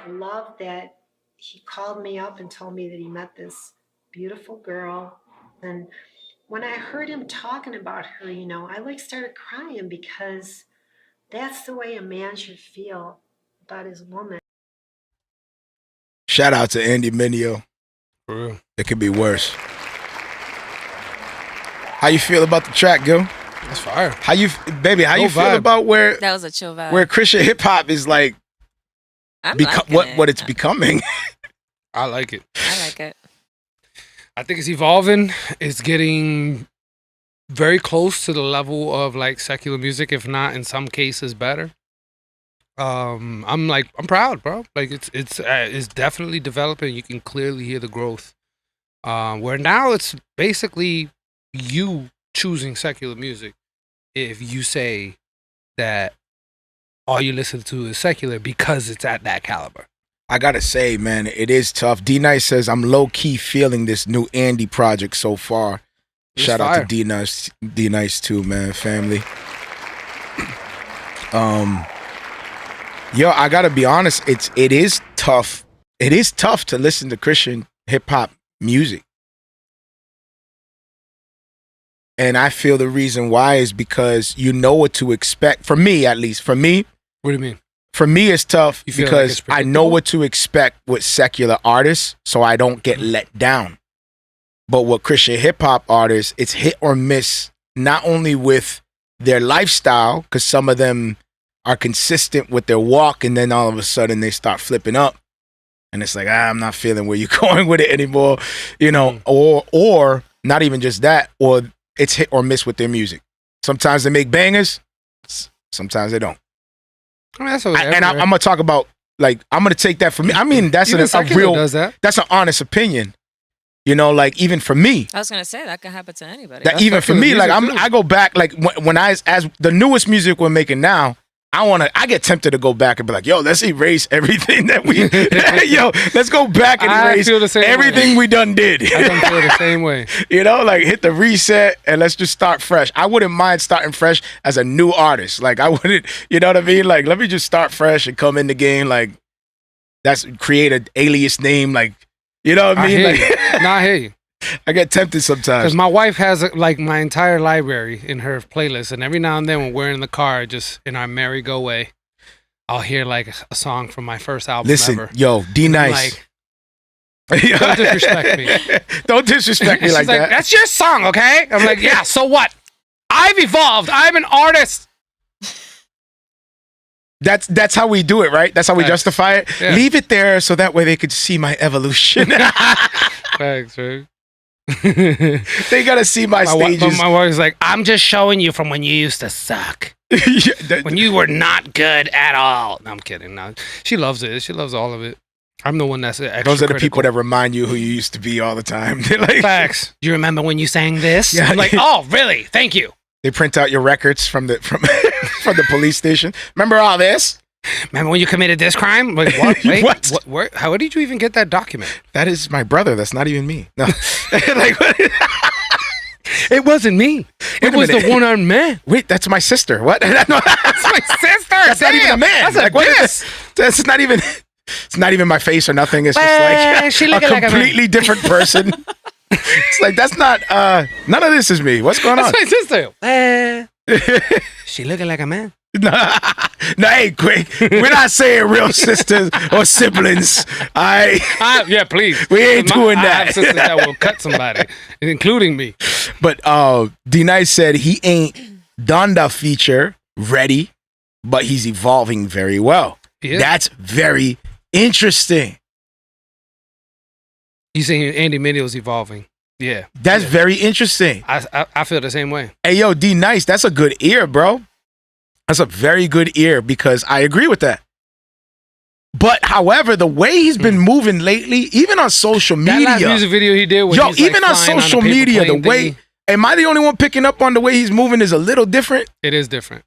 Love that he called me up and told me that he met this beautiful girl. And when I heard him talking about her, you know, I like started crying because that's the way a man should feel about his woman. Shout out to Andy Mineo. For real. It could be worse. How you feel about the track, Gil? That's fire. How you feel vibe. about where That was a chill vibe. where Christian hip hop is like I'm liking what it. it's becoming? I like it. I like it. I think it's evolving. It's getting very close to the level of like secular music, if not in some cases better. I'm proud, bro. Like it's definitely developing. You can clearly hear the growth. Where now it's basically you choosing secular music if you say that all you listen to is secular because it's at that caliber. I gotta say, man, it is tough. D-Nice says, I'm low-key feeling this new Andy project so far. It's Shout out fire. to D-Nice too, man, family. Yo, I gotta be honest, it is tough. It is tough to listen to Christian hip-hop music. And I feel the reason why is because you know what to expect. For me, at least. For me, What do you mean? for me, it's tough You feel like because it's I know predictable? what to expect with secular artists, so I don't get let down. But with Christian hip hop artists, it's hit or miss, not only with their lifestyle, because some of them are consistent with their walk, and then all of a sudden they start flipping up. And it's like, I'm not feeling where you're going with it anymore, you know, or not even just that, or it's hit or miss with their music. Sometimes they make bangers, sometimes they don't. I mean, that's okay. And I'm gonna talk about, like, I'm gonna take that for me. I mean, that's Even a secular real, does that. that's an honest opinion. You know, like, even for me, I was gonna say that can happen to anybody. that That's even for secular me, like, music, too. I go back, like, when as the newest music we're making now, I get tempted to go back and be like, yo, let's erase everything that we, yo, let's go back and I erase feel the same way. everything we done did. I don't feel the same way. You know, like, hit the reset and let's just start fresh. I wouldn't mind starting fresh as a new artist. Like, I wouldn't, you know what I mean? Like, let me just start fresh and come in the game. Like, create an alias name. Like, you know what I mean? hear Like, you. Nah, I hear you. I get tempted sometimes. Because my wife has like my entire library in her playlist, and every now and then when we're in the car, just in our merry-go-way, I'll hear like a song from my first album Listen, ever. yo, D-Nice. Like, don't disrespect me. Don't disrespect me She's like that. That's your song, okay? I'm like, yeah, so what? I've evolved. I'm an artist. That's how we do it, right? That's how we Facts. justify it. Yeah. Leave it there so that way they could see my evolution. Thanks, man. They gotta see my stages. My wife's like, I'm just showing you from when you used to suck. Yeah, that- When you were not good at all. No, I'm kidding. No, she loves it. She loves all of it. I'm the one that's extra Those are the people critical. that remind you who you used to be all the time. They're like, Facts. Do you remember when you sang this? Yeah. I'm like, oh, really? Thank you. they print out your records from the from the police station. Remember all this? Remember when you committed this crime? Like, what? Wait, What? Where, how did you even get that document? That is my brother. That's not even me. No. Like, It wasn't me. Wait It a was minute. the one-armed man. wait, that's my sister. What? That's my sister. That's not even a man. That's a Like, what is diss. this? That's not even. It's not even my face or nothing. It's just Well, like she a looking like a man. completely different person. It's like, that's not, none of this is me. What's going on? That's my sister. She looking like a man. No, hey, quick. We're not saying real sisters or siblings. Yeah, please. We ain't doing I that. have sisters that will cut somebody, including me. But D-Nice said he ain't Donda feature ready, but he's evolving very well. Yeah. That's very interesting. He's saying Andy Mineo's evolving. Yeah. That's very interesting. I feel the same way. Hey, yo, D-Nice, that's a good ear, bro. That's a very good ear because I agree with that. But, however, the way he's been moving lately, even on social media. That last music video he did where he's even like on flying social on a paper media, the plane way, thingy. am I the only one picking up on the way he's moving is a little different? It is different.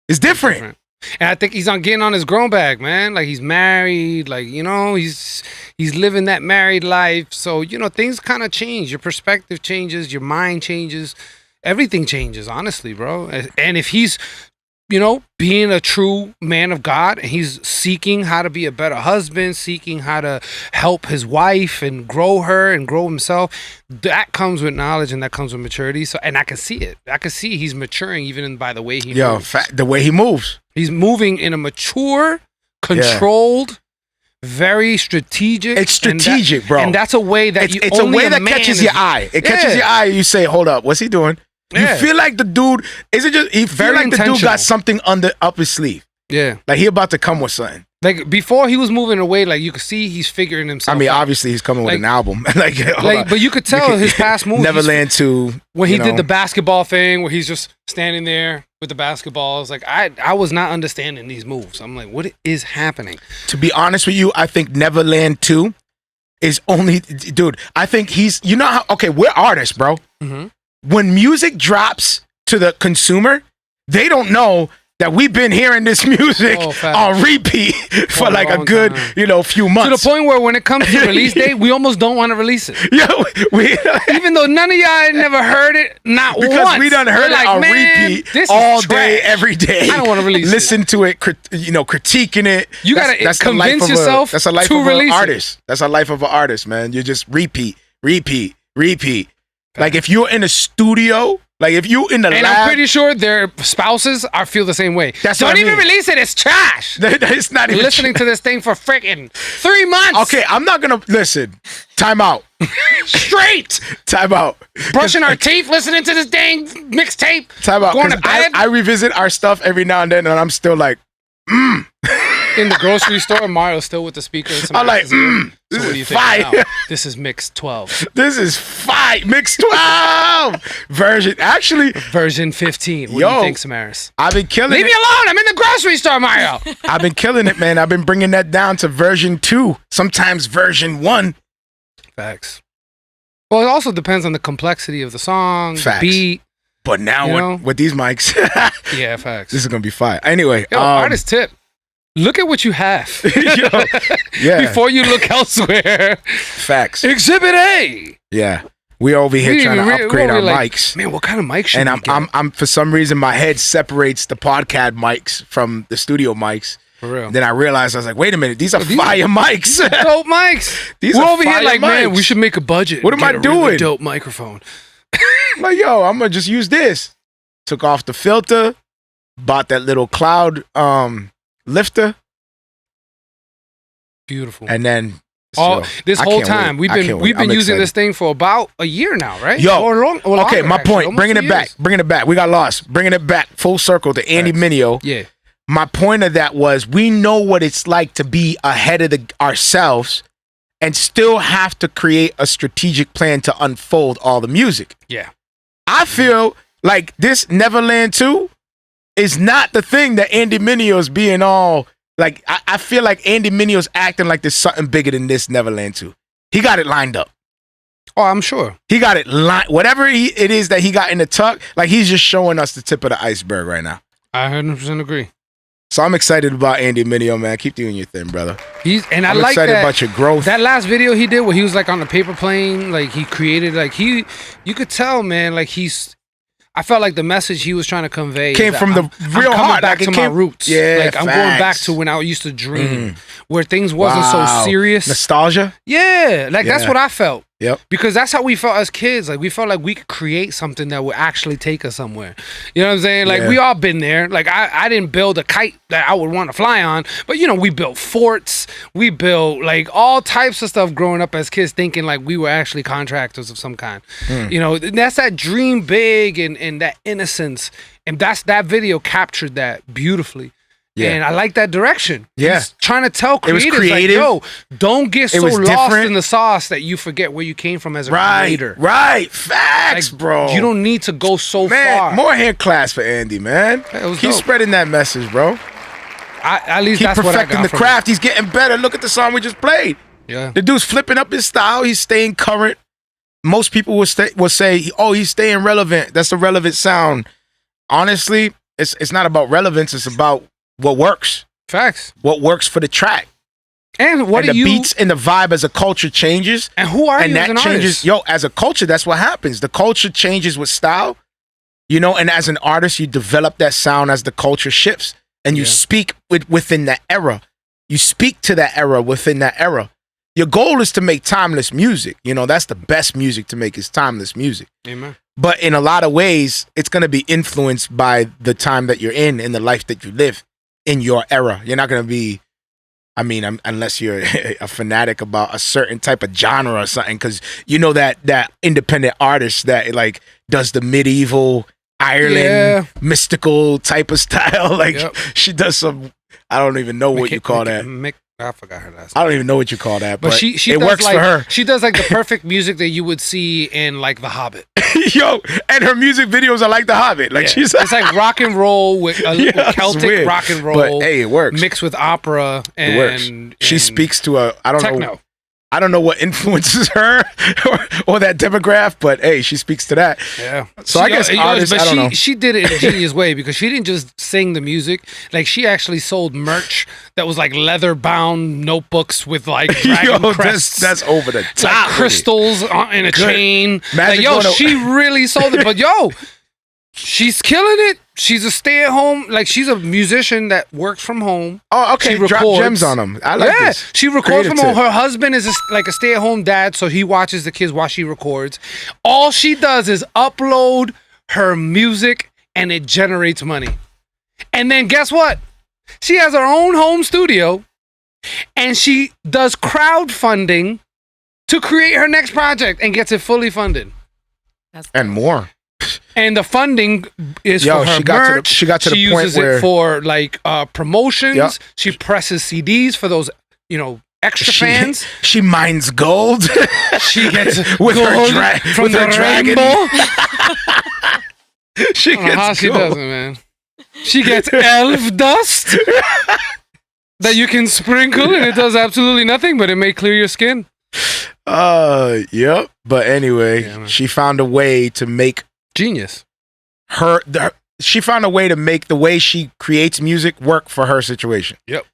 It's different. And I think he's on getting on his grown bag, man. Like he's married, like, you know, he's living that married life. So, you know, things kind of change. Your perspective changes, your mind changes, everything changes, honestly, bro. And if he's, you know, being a true man of God, and he's seeking how to be a better husband, seeking how to help his wife and grow her and grow himself, that comes with knowledge and that comes with maturity. So, and I can see it. I can see he's maturing even by the way he moves. The way he moves. He's moving in a mature, controlled, very strategic. It's strategic, bro. And that's a way that it's only a way that catches your eye. It catches your eye. You say, "Hold up, what's he doing?" Yeah. You feel like the dude. Is it just? You feel Very like the dude intentional. got something up his sleeve. Yeah. Like he about to come with something. Like before he was moving away, like you could see he's figuring himself I mean, out. obviously he's coming with Like- an album. But you could tell his past moves. Neverland 2. When he you did know. the basketball thing where he's just standing there with the basketballs, like I was not understanding these moves. I'm like, what is happening? To be honest with you, I think Neverland 2 is only, dude, I think he's, you know how, okay, we're artists, bro. Mhm. When music drops to the consumer, they don't know that we've been hearing this music Oh, facts. on repeat for a like a long good, time. few To months. the point where when it comes to release date, we almost don't want to release it. Yo, we, Even though none of y'all had never heard it, not because once. we done heard We're it on "Man, repeat this is all trash." day, every day. I don't wanna release it. Listen to it, critiquing it. You gotta the life convince of yourself that's a life to of release an it. artist. That's a life of an artist, man. You just repeat. Like if you're in a studio, like if you in the And lab, I'm pretty sure their spouses feel the same way. That's what Don't I even mean. release it. It's trash. it's not even Listening to this thing for freaking 3 months. Okay, I'm not gonna listen. Time out. Straight. Time out. Brushing our teeth, listening to this dang mixtape. Time out. Going 'Cause to bed. I revisit our stuff every now and then, and I'm still like, In the grocery store, Mario's still with the speaker. I'm like, So this what do you is think fire. now? This is mix 12. This is fire. Mix 12 version. Actually, Version 15. What do Yo. you think, Samaris? I've been killing Leave it. me alone. I'm in the grocery store, Mario. I've been killing it, man. I've been bringing that down to version 2, sometimes version 1. Facts. Well, it also depends on the complexity of the song, Facts. the beat. But now You know? with these mics, Yeah, facts. this is gonna be fire. Anyway, Yo, artist tip. Look at what you have yo, yeah, before you look elsewhere. facts. Exhibit A. Yeah, we over here We- trying to we- upgrade we're our like, mics, Man, what kind of mic should and we get? I'm for some reason my head separates the podcast mics from the studio mics. For real. Then I realized I was like, wait a minute, these are these fire mics. Dope mics. These We're are over here fire like, man, mics. we should make a budget. What and am I get a really doing? dope microphone. Like, yo, I'm gonna just use this. Took off the filter, bought that little cloud lifter, Beautiful. and then All yo, this I whole can't time wait. I we've can't been wait. I'm using excited. this thing for about a year now, right? Yo, or okay, longer, my actually, point. almost Bringing 2 it back. years. Bringing it back. We got lost. Bringing it back full circle to Andy Facts. Mineo. Yeah. My point of that was we know what it's like to be ahead of ourselves and still have to create a strategic plan to unfold all the music. Yeah. I feel like this Neverland 2 is not the thing that Andy Mineo's being all like. I feel like Andy Mineo's acting like there's something bigger than this Neverland 2. He got it lined up. Oh, I'm sure. He got it whatever it is that he got in the tuck, like he's just showing us the tip of the iceberg right now. I 100% agree. So I'm excited about Andy Mineo, man. Keep doing your thing, brother. I I'm like excited that, about your growth. That last video he did where he was like on a paper plane, like he created, like you could tell, man, like I felt like the message he was trying to convey Came is from that the I'm real coming heart. back Like, to it my came- roots. Yeah, like I'm going back facts. to when I used to dream, where things wasn't Wow. so serious. Nostalgia? Yeah, like that's Yeah. what I felt. Yep. Because that's how we felt as kids. Like, we felt like we could create something that would actually take us somewhere. You know what I'm saying? Like, we all been there. Like, I didn't build a kite that I would want to fly on, but, you know, we built forts. We built, like, all types of stuff growing up as kids, thinking like we were actually contractors of some kind. You know, that's that dream big and that innocence. And that video captured that beautifully. Yeah. And I like that direction. Yeah. He's trying to tell creators, it was creative. Like, yo, don't get so lost in the sauce that you forget where you came from as a creator. Right. Facts, like, bro. You don't need to go so far. More hand claps for Andy, man. Keep spreading that message, bro. At least Keep that's what I got perfecting the craft. He's getting better. Look at the song we just played. Yeah. The dude's flipping up his style. He's staying current. Most people will say, oh, he's staying relevant. That's a relevant sound. Honestly, it's not about relevance. It's about what works. Facts. What works for the track. And the beats and the vibe as a culture changes. And who are you as an artist? Yo, as a culture, that's what happens. The culture changes with style. You know, and as an artist, you develop that sound as the culture shifts. And you speak within that era. You speak to that era within that era. Your goal is to make timeless music. You know, that's the best music to make is timeless music. Amen. But in a lot of ways, it's going to be influenced by the time that you're in the life that you live. In your era, you're not gonna be. I mean, unless you're a fanatic about a certain type of genre or something, because you know that independent artist that like does the medieval Ireland mystical type of style. Like she does some. I don't even know what you call that. I forgot her last name. I don't even know what you call that, but she it works like, for her. She does like the perfect music that you would see in like The Hobbit. Yo, and her music videos are like The Hobbit. Like she's it's like rock and roll with Celtic rock and roll. But hey, it works. Mixed with opera and it works. She speaks to techno. I don't know what influences her or that demographic, but hey, she speaks to that. Yeah. So I guess artists, I don't know. She did it in a genius way because she didn't just sing the music. Like she actually sold merch that was like leather bound notebooks with like dragon crests. That's over the top. Like crystals in a chain. Like, she really sold it. But she's killing it. She's a stay-at-home, like she's a musician that works from home. Oh, okay. She drop gems on them. I like this. She records from home. Her husband is like a stay-at-home dad, so he watches the kids while she records. All she does is upload her music, and it generates money. And then guess what? She has her own home studio, and she does crowdfunding to create her next project and gets it fully funded. And more. And the funding is for her merch. She got to the point where... She uses it for, like, promotions. Yep. She presses CDs for those, extra fans. She mines gold. She gets with gold from her dragon. She gets how she does it, man. She gets elf dust that you can sprinkle, and it does absolutely nothing, but it may clear your skin. Yep. But anyway, she found a way to make... Genius. She found a way to make the way she creates music work for her situation. Yep.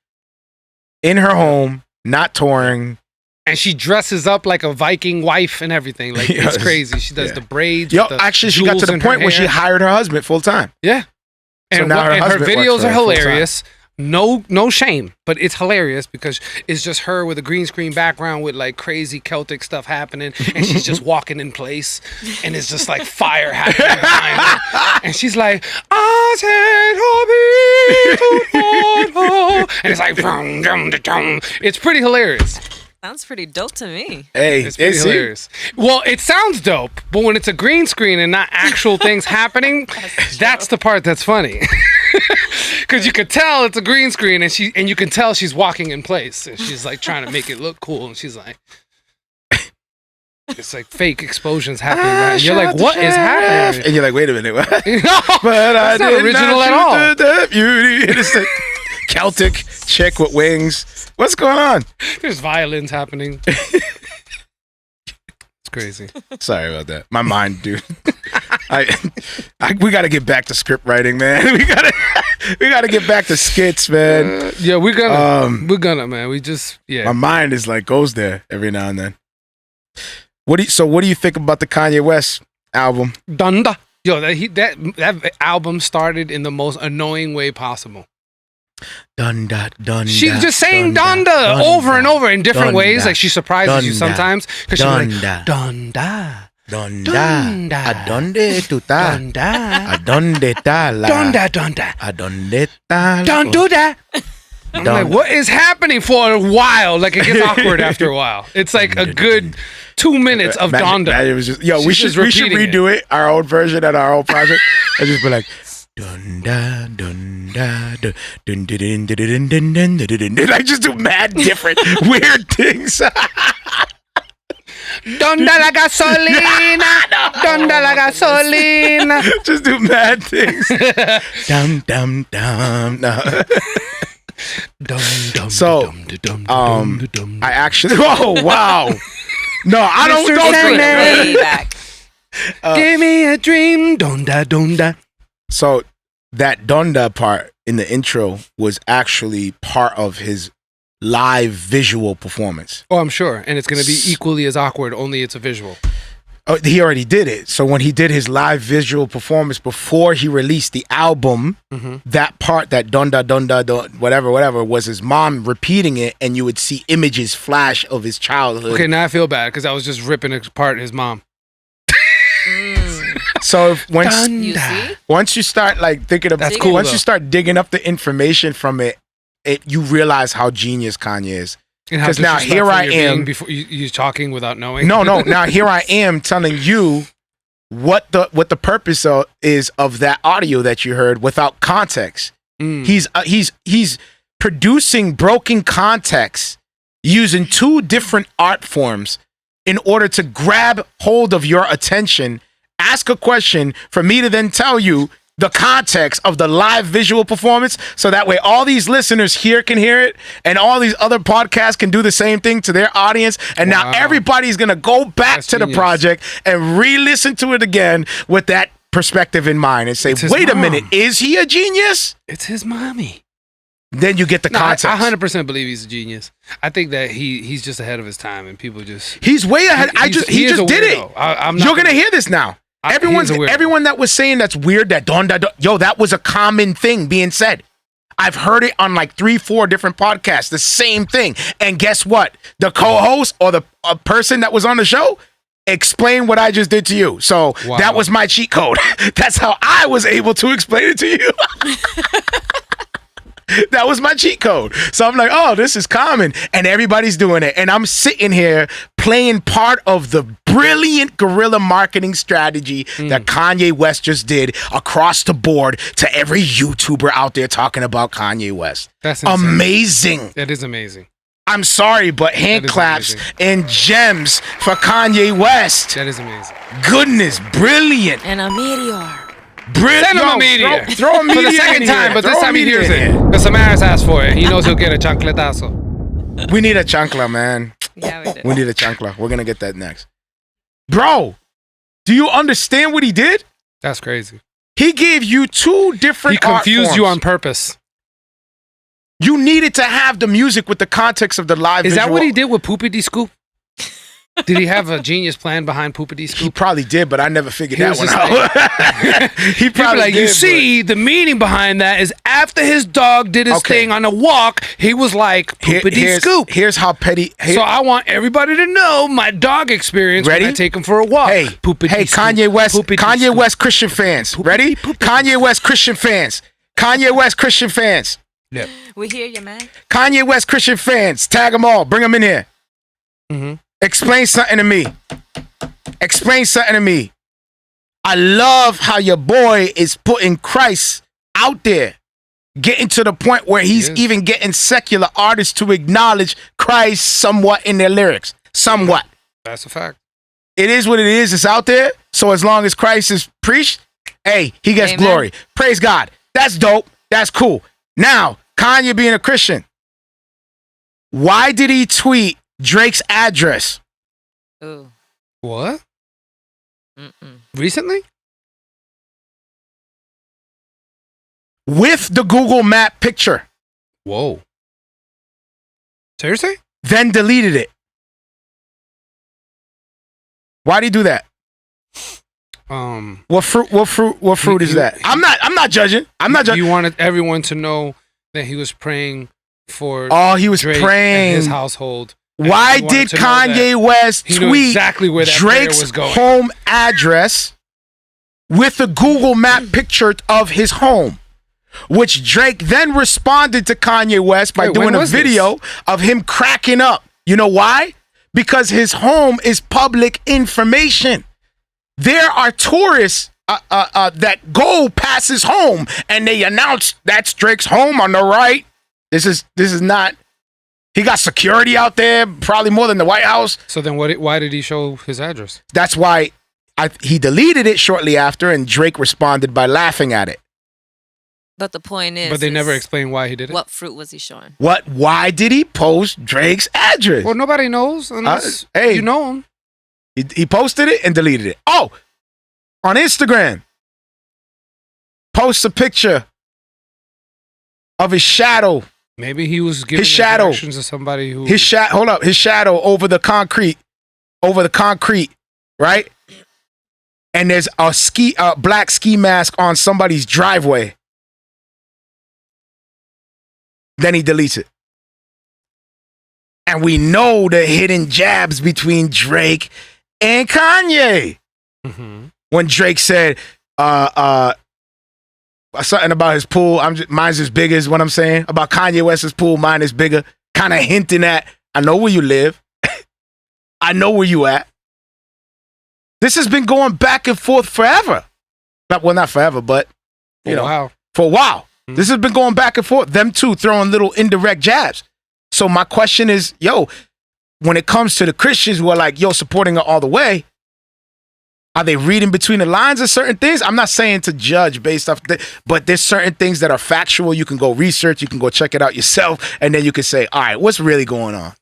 In her home, not touring. And she dresses up like a Viking wife and everything. Like it's crazy. She does the braids. Actually, she got to the point where she hired her husband full time. Yeah. So and now her videos are hilarious. No shame, but it's hilarious because it's just her with a green screen background with like crazy Celtic stuff happening, and she's just walking in place, and it's just like fire happening behind her, and she's like, and it's like, it's pretty hilarious. Sounds pretty dope to me. Hey, it's pretty hilarious. Well, it sounds dope, but when it's a green screen and not actual things happening, that's the part that's funny. Because you could tell it's a green screen, and you can tell she's walking in place, and she's like trying to make it look cool, and she's like, it's like fake explosions happening. Right? You're like, what is happening? And you're like, wait a minute, what? No, but I not original at all. The beauty. It's like Celtic chick with wings. What's going on? There's violins happening. It's crazy. Sorry about that. My mind, dude. We got to get back to script writing, man. We gotta get back to skits, man. Yeah, we're gonna, man. We just, My mind is like goes there every now and then. What do you think about the Kanye West album? Donda. Yo, that album started in the most annoying way possible. Donda, Donda. She's just saying Donda over and over in different ways. Like she surprises you sometimes because she's like Donda. Donda. ¿A dónde tú estás? Donda. ¿A dónde está la? Donda. Donda. ¿A dónde está? Don't do that. I'm like, what is happening for a while? Like, it gets awkward after a while. It's like a good 2 minutes of Donda. It was just, we should redo it, our own version at our own project, and just be like, Donda, Donda, dun, dun, dun, dun, dun, dun, dun, dun, dun, dun. Like, just do mad different weird things. Donda la gasolina. Donda la gasolina. Just do mad things. Dum, dum, dum. No. So, I actually. Oh wow! No, I don't. Way back. Give me a dream, Donda. So that Donda part in the intro was actually part of his live visual performance. Oh, I'm sure, and it's going to be equally as awkward. Only it's a visual. Oh, he already did it. So when he did his live visual performance before he released the album, that part, that Donda, whatever, was his mom repeating it, and you would see images flash of his childhood. Okay, now I feel bad because I was just ripping apart his mom. So once you start like thinking of that's cool. Once though. you start digging up the information from it, you realize how genius Kanye is. Because now here I am before you're talking without knowing. No. Now here I am telling you what the purpose is of that audio that you heard without context. He's producing broken context using two different art forms in order to grab hold of your attention, ask a question for me to then tell you the context of the live visual performance, so that way all these listeners here can hear it, and all these other podcasts can do the same thing to their audience. And now everybody's gonna go back to the project and re-listen to it again with that perspective in mind and say, wait a minute, is he a genius? It's his mommy. Then you get the context. I 100% believe he's a genius. I think that he's just ahead of his time, and people just he's way ahead. He just did it. You're gonna hear this now. Everyone that was saying that's weird, that Donda, that was a common thing being said. I've heard it on like 3-4 different podcasts, the same thing. And guess what? The co-host or the person that was on the show explained what I just did to you. So that was my cheat code. That's how I was able to explain it to you. That was my cheat code. So I'm like, oh, this is common. And everybody's doing it. And I'm sitting here playing part of the brilliant guerrilla marketing strategy that Kanye West just did across the board to every YouTuber out there talking about Kanye West. That's insane. Amazing. That is amazing. I'm sorry, but hand claps and gems for Kanye West. That is amazing. Goodness, brilliant. And a meteor. Brilliant. Send him a meteor. Throw a meteor for the second time, but this time he hears it. Because Samaras asked for it. He knows he'll get a chancletazo. We need a chancla, man. Yeah, we do. We need a chancla. We're going to get that next. Bro, do you understand what he did? That's crazy. He gave you two different He confused you on purpose. You needed to have the music with the context of the live Is visual. that what he did with Poopity Scoop? Did he have a genius plan behind Poopity Scoop? He probably did, but I never figured that one out. He probably like, did. you see, the meaning behind that is after his dog did his thing on a walk, he was like, Poopity Scoop. Here's how petty. So I want everybody to know my dog experience when I take him for a walk. Hey, Poopity Scoop. Kanye West, Poopity Kanye Scoop. West Christian fans. Ready? Kanye West Christian fans. Kanye West Christian fans. Yeah. We hear you, man. Kanye West Christian fans. Tag them all. Bring them in here. Explain something to me. Explain something to me. I love how your boy is putting Christ out there, getting to the point where he's even getting secular artists to acknowledge Christ somewhat in their lyrics. Somewhat. That's a fact. It is what it is. It's out there. So as long as Christ is preached, hey, he gets glory. Praise God. That's dope. That's cool. Now, Kanye being a Christian, why did he tweet Drake's address? Ooh. What? Recently? With the Google Map picture. Whoa. Seriously? Then deleted it. Why'd he do that? What fruit is that? I'm not judging. I'm not judging. You wanted everyone to know that he was praying for. Oh, he was Drake praying. and his household. And Why he wanted did to know that Kanye West he knew tweet exactly where that prayer Drake's was going. home address with a Google map picture of his home? Which Drake then responded to Kanye West by Wait, doing when a was video of him cracking up. You know why? Because his home is public information. There are tourists that go past his home and they announce that's Drake's home on the right. This is not. He got security out there, probably more than the White House. So then why did he show his address? That's why he deleted it shortly after, and Drake responded by laughing at it. But the point is, But they never explained why he did it. what fruit was he showing? Why did he post Drake's address? Well, nobody knows unless hey. you know him. He posted it and deleted it. Oh, on Instagram, posts a picture of his shadow. Maybe he was giving His shadow. directions to somebody who. His shadow over the concrete, right? And there's a black ski mask on somebody's driveway. Then he deletes it. And we know the hidden jabs between Drake and Kanye. Mhm. When Drake said something about his pool, mine's as big as what I'm saying. About Kanye West's pool, mine is bigger. Kind of hinting at, I know where you live. I know where you at. This has been going back and forth forever. Not forever, but you know, wow. for a while. This has been going back and forth. Them two throwing little indirect jabs. So my question is, when it comes to the Christians who are like, supporting her all the way, are they reading between the lines of certain things? I'm not saying to judge based off, but there's certain things that are factual. You can go research, you can go check it out yourself, and then you can say, all right, what's really going on?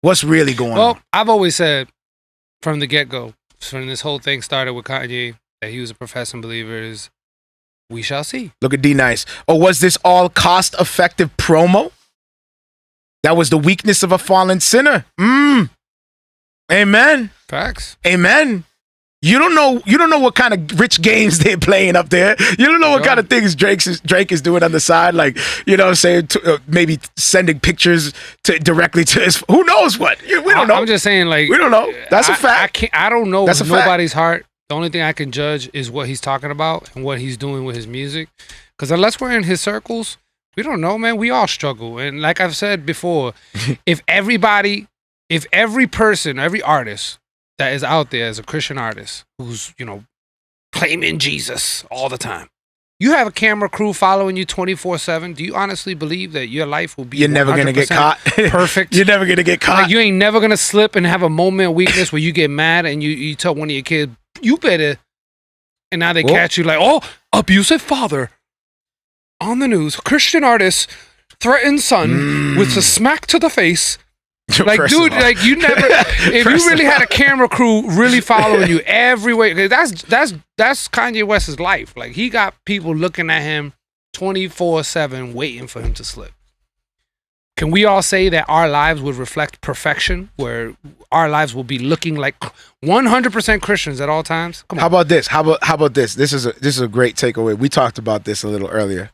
What's really going on? Well, I've always said from the get-go, when this whole thing started with Kanye, that he was a professing believer, is we shall see. Look at D Nice. Or was this all cost-effective promo? That was the weakness of a fallen sinner. Amen. Facts. Amen. You don't know what kind of rich games they're playing up there. You don't know what kind of things Drake is doing on the side, like, saying maybe sending pictures directly to his. Who knows what? We don't know. I'm just saying, like, we don't know. That's a fact. I don't know That's a fact. nobody's heart. The only thing I can judge is what he's talking about and what he's doing with his music. Because unless we're in his circles, we don't know, man. We all struggle. And like I've said before, if every person, every artist that is out there as a Christian artist who's, claiming Jesus all the time, you have a camera crew following you 24/7. Do you honestly believe that your life will be You're never going to get caught? Perfect. You're never going to get caught. Like, you ain't never going to slip and have a moment of weakness where you get mad and you tell one of your kids, you better, and now they catch you like, abusive father on the news. Christian artist threatens son with a smack to the face. Like, dude, like, you never, if you really had a camera crew really following you every way, that's Kanye West's life. Like, he got people looking at him 24/7 waiting for him to slip. Can we all say that our lives would reflect perfection, where our lives will be looking like 100% Christians at all times? Come on. How about this? How about this? This is a great takeaway. We talked about this a little earlier.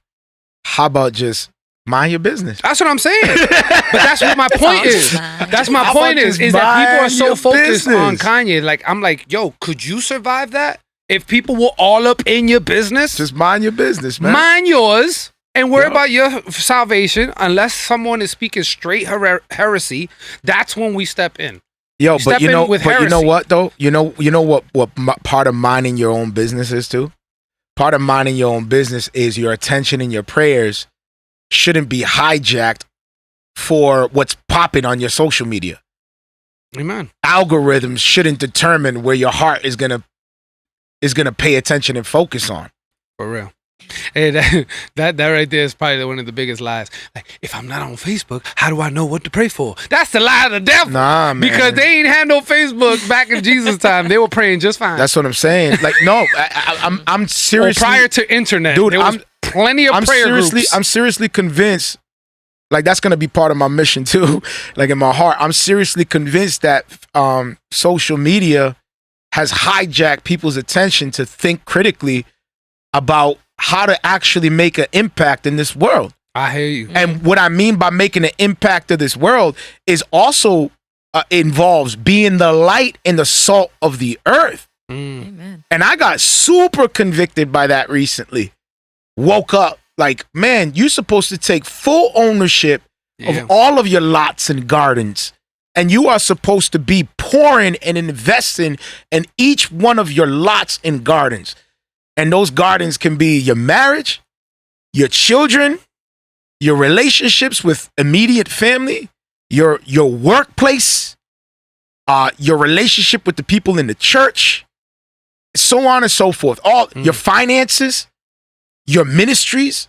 How about just mind your business? That's what I'm saying. But that's what my point is. That's my point is that people are so focused on Kanye. Like, I'm like, yo, could you survive that? If people were all up in your business? Just mind your business, man. Mind yours. And worry about your salvation. Unless someone is speaking straight heresy, that's when we step in. Yo, but you know what though? You know what part of minding your own business is too? Part of minding your own business is your attention and your prayers shouldn't be hijacked for what's popping on your social media. Amen. Algorithms shouldn't determine where your heart is gonna pay attention and focus on. For real. Hey, that right there is probably one of the biggest lies. Like, if I'm not on Facebook, how do I know what to pray for? That's the lie of the devil. Nah, man. Because they ain't had no Facebook back in Jesus' time. They were praying just fine. That's what I'm saying. Like, no, I'm seriously. Or prior to internet, dude, there was plenty of prayer groups. I'm seriously convinced. Like, that's gonna be part of my mission too. Like, in my heart, I'm seriously convinced that social media has hijacked people's attention to think critically about how to actually make an impact in this world. I hear you. And what I mean by making an impact of this world is also involves being the light and the salt of the earth. Amen. And I got super convicted by that recently. Woke up like, man, you're supposed to take full ownership of all of your lots and gardens. And you are supposed to be pouring and investing in each one of your lots and gardens. And those gardens can be your marriage, your children, your relationships with immediate family, your workplace, your relationship with the people in the church, so on and so forth. All your finances, your ministries,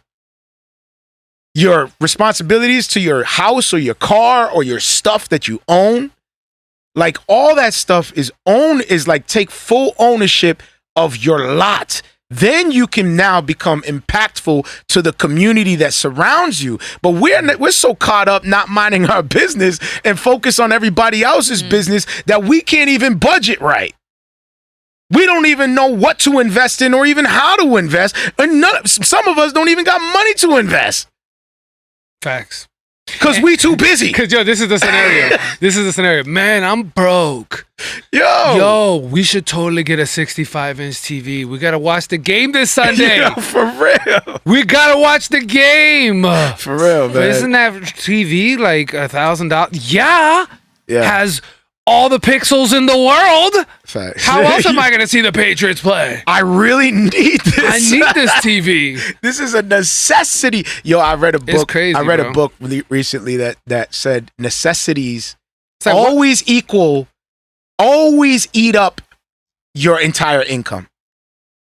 your responsibilities to your house or your car or your stuff that you own. Like all that stuff is like take full ownership of your lot. Then you can now become impactful to the community that surrounds you. But we're so caught up not minding our business and focus on everybody else's business that we can't even budget right. We don't even know what to invest in or even how to invest. And some of us don't even got money to invest. Facts. Because we too busy. Because, this is the scenario. This is the scenario. Man, I'm broke. Yo, we should totally get a 65-inch TV. We got to watch the game this Sunday. Yo, for real. We got to watch the game. For real, man. But isn't that TV like $1,000? Yeah. Has all the pixels in the world. Facts. How else am I going to see the Patriots play? I really need this. I need this TV. This is a necessity. Yo, I read a book. It's crazy, I read bro. a book recently that said necessities always eat up your entire income.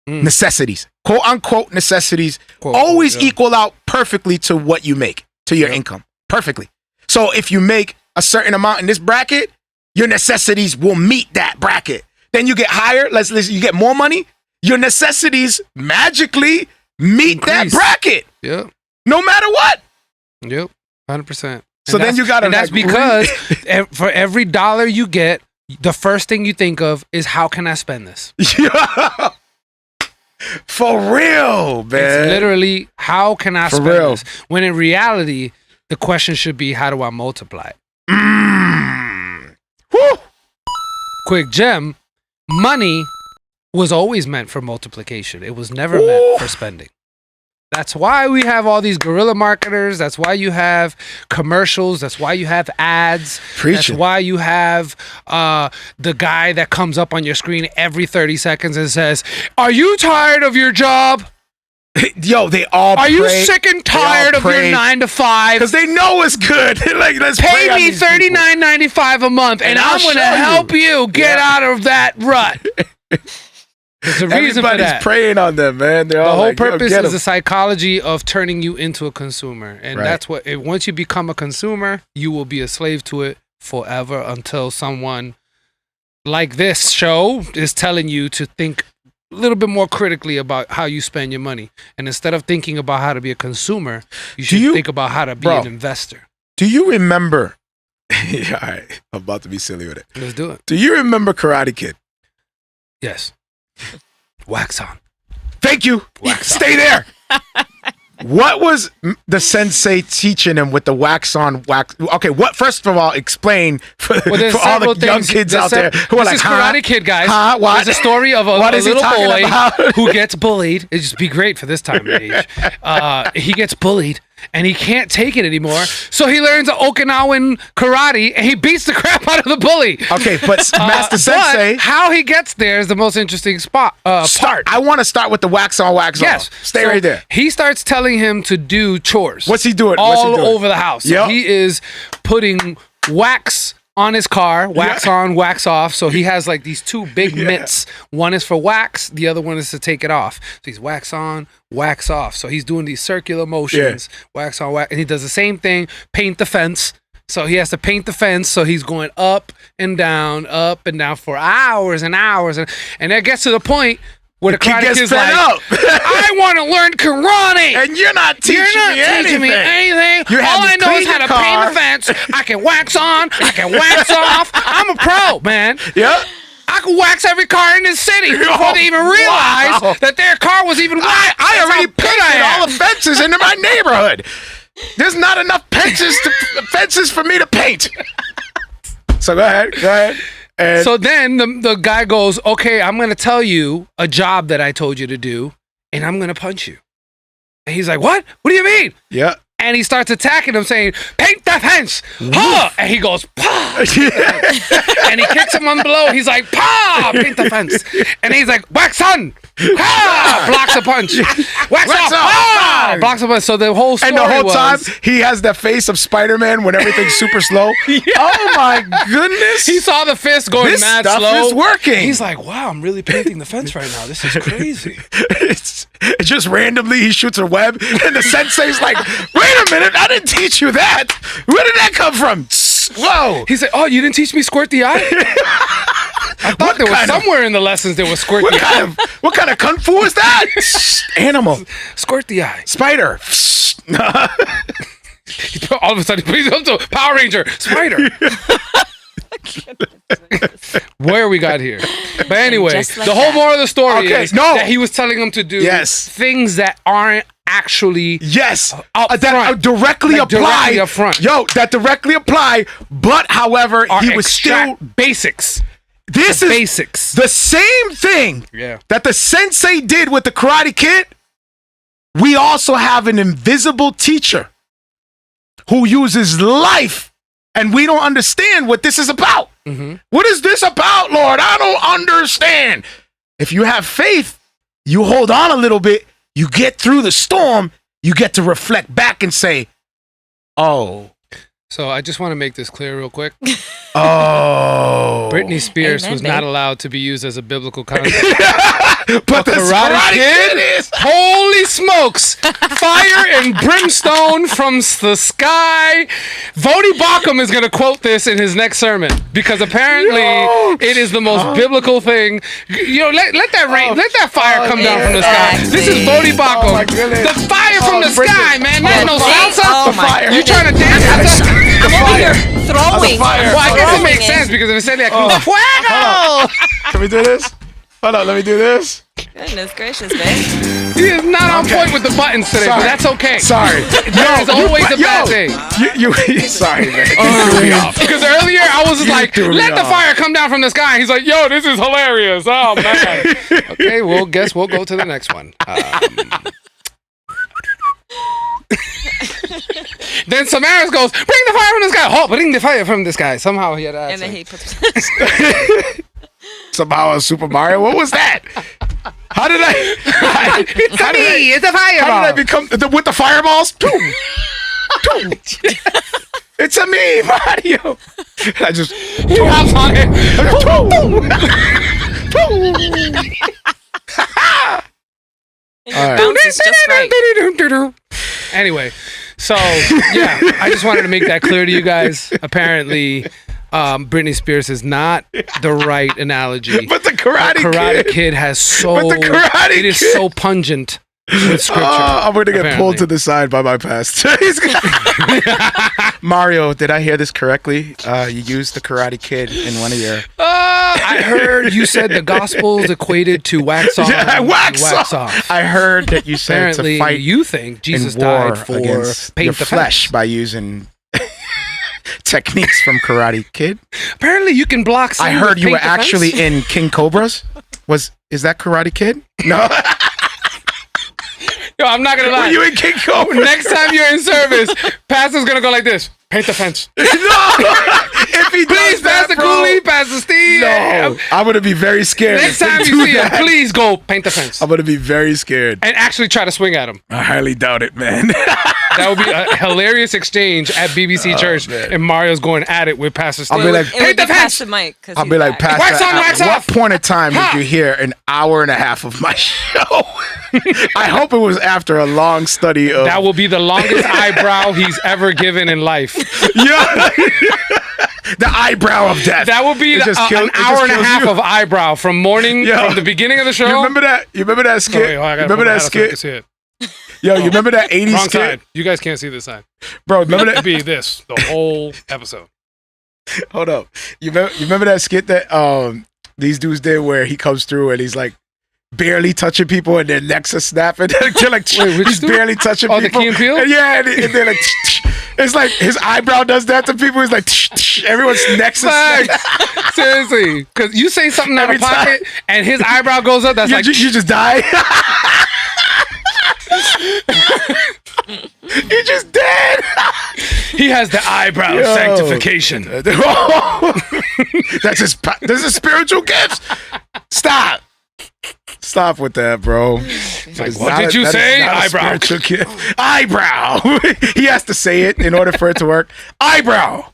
Necessities, quote unquote necessities, always equal out perfectly to what you make, to your income. Perfectly. So if you make a certain amount in this bracket, your necessities will meet that bracket. Then you get higher. You get more money. Your necessities magically meet that bracket. Yep. No matter what. Yep. 100%. So then you got to. And that's because for every dollar you get, the first thing you think of is how can I spend this? Yeah. For real, man. It's literally how can I spend real. this? When in reality, the question should be how do I multiply it? Woo. Quick gem, money was always meant for multiplication. It was never meant for spending. That's why we have all these guerrilla marketers. That's why you have commercials. That's why you have ads. Preaching. That's why you have the guy that comes up on your screen every 30 seconds and says, "Are you tired of your job? Yo, they all Are you sick and tired of your 9 to 5? Because they know it's good. Like, let's Pay pray on me these people. $39.95 a month, and I'm going to help you get out of that rut." There's a reason for Everybody's that. praying on them, man. They're The all whole like, yo, purpose get is 'em. the psychology of turning you into a consumer. And Right. that's what, once you become a consumer, you will be a slave to it forever until someone like this show is telling you to think a little bit more critically about how you spend your money. And instead of thinking about how to be a consumer, you should think about how to be an investor. Do you remember? Yeah, all right. I'm about to be silly with it. Let's do it. Do you remember Karate Kid? Yes. Wax on. Thank you. Stay there. What was the sensei teaching him with the wax on, wax? Okay, what? First of all, explain for all the young kids out there who are like, this is huh? Karate Kid, guys. Huh? What? There's a story of a What is he little talking boy about? who gets bullied. It'd just be great for this time of age. He gets bullied and he can't take it anymore. So he learns Okinawan karate and he beats the crap out of the bully. Okay, but Master Sensei. But how he gets there is the most interesting part. I want to start with the wax on, wax off. Stay right there. He starts telling him to do chores. What's he doing? All over the house. So Yep. he is putting wax on his car, wax on, wax off. So he has like these two big mitts. One is for wax, the other one is to take it off. So he's wax on, wax off. So he's doing these circular motions, wax on, wax. And he does the same thing, paint the fence. So he has to paint the fence. So he's going up and down for hours and hours. And that gets to the point where the Karate Kid's like, I want to learn karate. And you're not teaching me anything. All I know is how to paint a fence. I can wax on. I can wax off. I'm a pro, man. Yeah. I I could wax every car in this city before they even realized that their car was even waxed. I already painted all the fences into my neighborhood. There's not enough fences for me to paint. So go ahead. And So then the guy goes, okay, I'm going to tell you a job that I told you to do, and I'm going to punch you. And he's like, what? What do you mean? yeah. And he starts attacking him, saying, paint the fence. Huh! And he goes, pah! And he kicks him on below. He's like, pah! Paint the fence. And he's like, wax on! Ah! Blocks a punch. Wax off! Ah! Blocks a punch. So the whole story And the whole time, was, he has the face of Spider-Man when everything's super slow. Oh my goodness. he saw the fist going This mad stuff slow. is working. He's like, wow, I'm really painting the fence right now. This is crazy. It's just randomly he shoots a web, and the sensei's like, wait a minute, I didn't teach you that. Where did that come from? Whoa. He said, oh, you didn't teach me squirt the eye? I thought there was somewhere in the lessons there was squirt the eye. What kind of kung fu is that? Animal. Squirt the eye. Spider. All of a sudden, please come to Power Ranger. Spider. Where we got here. But anyway, just like the whole that. moral of the story Okay, is no. that he was telling him to do Yes. things that aren't actually Yes. Up that front. directly Like, apply. directly up front. Yo, that directly apply. But however, are he was still. basics. This The is basics. the same thing Yeah. that the sensei did with the Karate Kid. We also have an invisible teacher who uses life, and we don't understand what this is about. Mm-hmm. What is this about, Lord? I don't understand. If you have faith, you hold on a little bit, you get through the storm, you get to reflect back and say, oh, So I just want to make this clear real quick. oh. Britney Spears Amen, was babe. not allowed to be used as a biblical concept. But the Karate Kid is. Holy smokes! Fire and brimstone from the sky. Vodi Bakum is going to quote this in his next sermon because apparently it is the most biblical thing. You know, let that rain, let that fire come down from the sky. This is Vodi Bakum. my goodness. The fire from the sky, man. That no salsa. Oh my fire. You trying to dance? I'm over here throwing. fire. Well, I guess it throwing makes sense because if it said like fuego. Can we do this? Hold on, let me do this. Goodness gracious, babe. He is not on point with the buttons today, but that's okay. Sorry. There is always a bad thing. You sorry, man. You threw me off. Because earlier I was just like, threw me let the off. fire come down from the sky. He's like, yo, this is hilarious. Oh, man. Okay, well, guess we'll go to the next one. Then Samaras goes, bring the fire from the sky. Oh, bring the fire from the sky. Somehow he had to And then accent. he puts. Somehow a Super Mario. What was that? How did I? It's a me. It's a fireball. How did I become with the fireballs? Boom. Boom. It's a me, Mario. I just He hops on it. And your bounce is just right. Anyway, so yeah, I just wanted to make that clear to you guys. Apparently, Britney Spears is not the right analogy. But the Karate Kid has so But the Karate it is Kid- so pungent with scripture. I'm gonna get pulled apparently. to the side by my pastor. Mario, did I hear this correctly? You used the Karate Kid in one of your. I heard you said the Gospels equated to wax on, Yeah, and wax off. off. I heard that you said Apparently, to fight you think Jesus in war died for against paint your the flesh fence. by using techniques from Karate Kid. Apparently, you can block. I sin heard with you were paint the fence. actually in King Cobras. Is that Karate Kid? No. Yo, I'm not gonna lie. Were you in King Cobras? Next time you're in service, pastor's gonna go like this: paint the fence. No. If he Please, does that, Pastor bro, Cooley, Pastor Steve. No, I'm gonna be very scared. Next if they time do you see him, that. please go paint the fence I'm gonna be very scared. and actually try to swing at him. I highly doubt it, man. That would be a hilarious exchange at BBC Church, man. and Mario's going at it with Pastor Steve. I'll be like, It would paint be the fence. past the mic. I'll be like, Pastor, Wax on, wax at what off. point in time Ha. did you hear an hour and a half of my show? I hope it was after a long study of. That will be the longest eyebrow he's ever given in life. Yeah. The eyebrow of death. That will be It just an it just hour and a kills half you. of eyebrow from the beginning of the show. You remember that? You remember that Oh, skit? wait, I You gotta remember put my that hat up so I can skit? see it. Yo, you remember that 80s Wrong skit? side. You guys can't see this side. Bro, remember It'd that? be this the whole episode. Hold up. You remember that skit that these dudes did where he comes through and he's like barely touching people and their necks are snapping. They're like, he's barely touching people. The Key and Peele? And yeah, and they're like, it's like his eyebrow does that to people. He's like, everyone's necks are snapping. Seriously, because you say something out Every of pocket and his eyebrow goes up. That's like you just die. You just dead. he has the eyebrow sanctification. That's his spiritual gifts. Stop with that, bro. Like, what did you say? Eyebrow. Eyebrow. He has to say it in order for it to work. Eyebrow.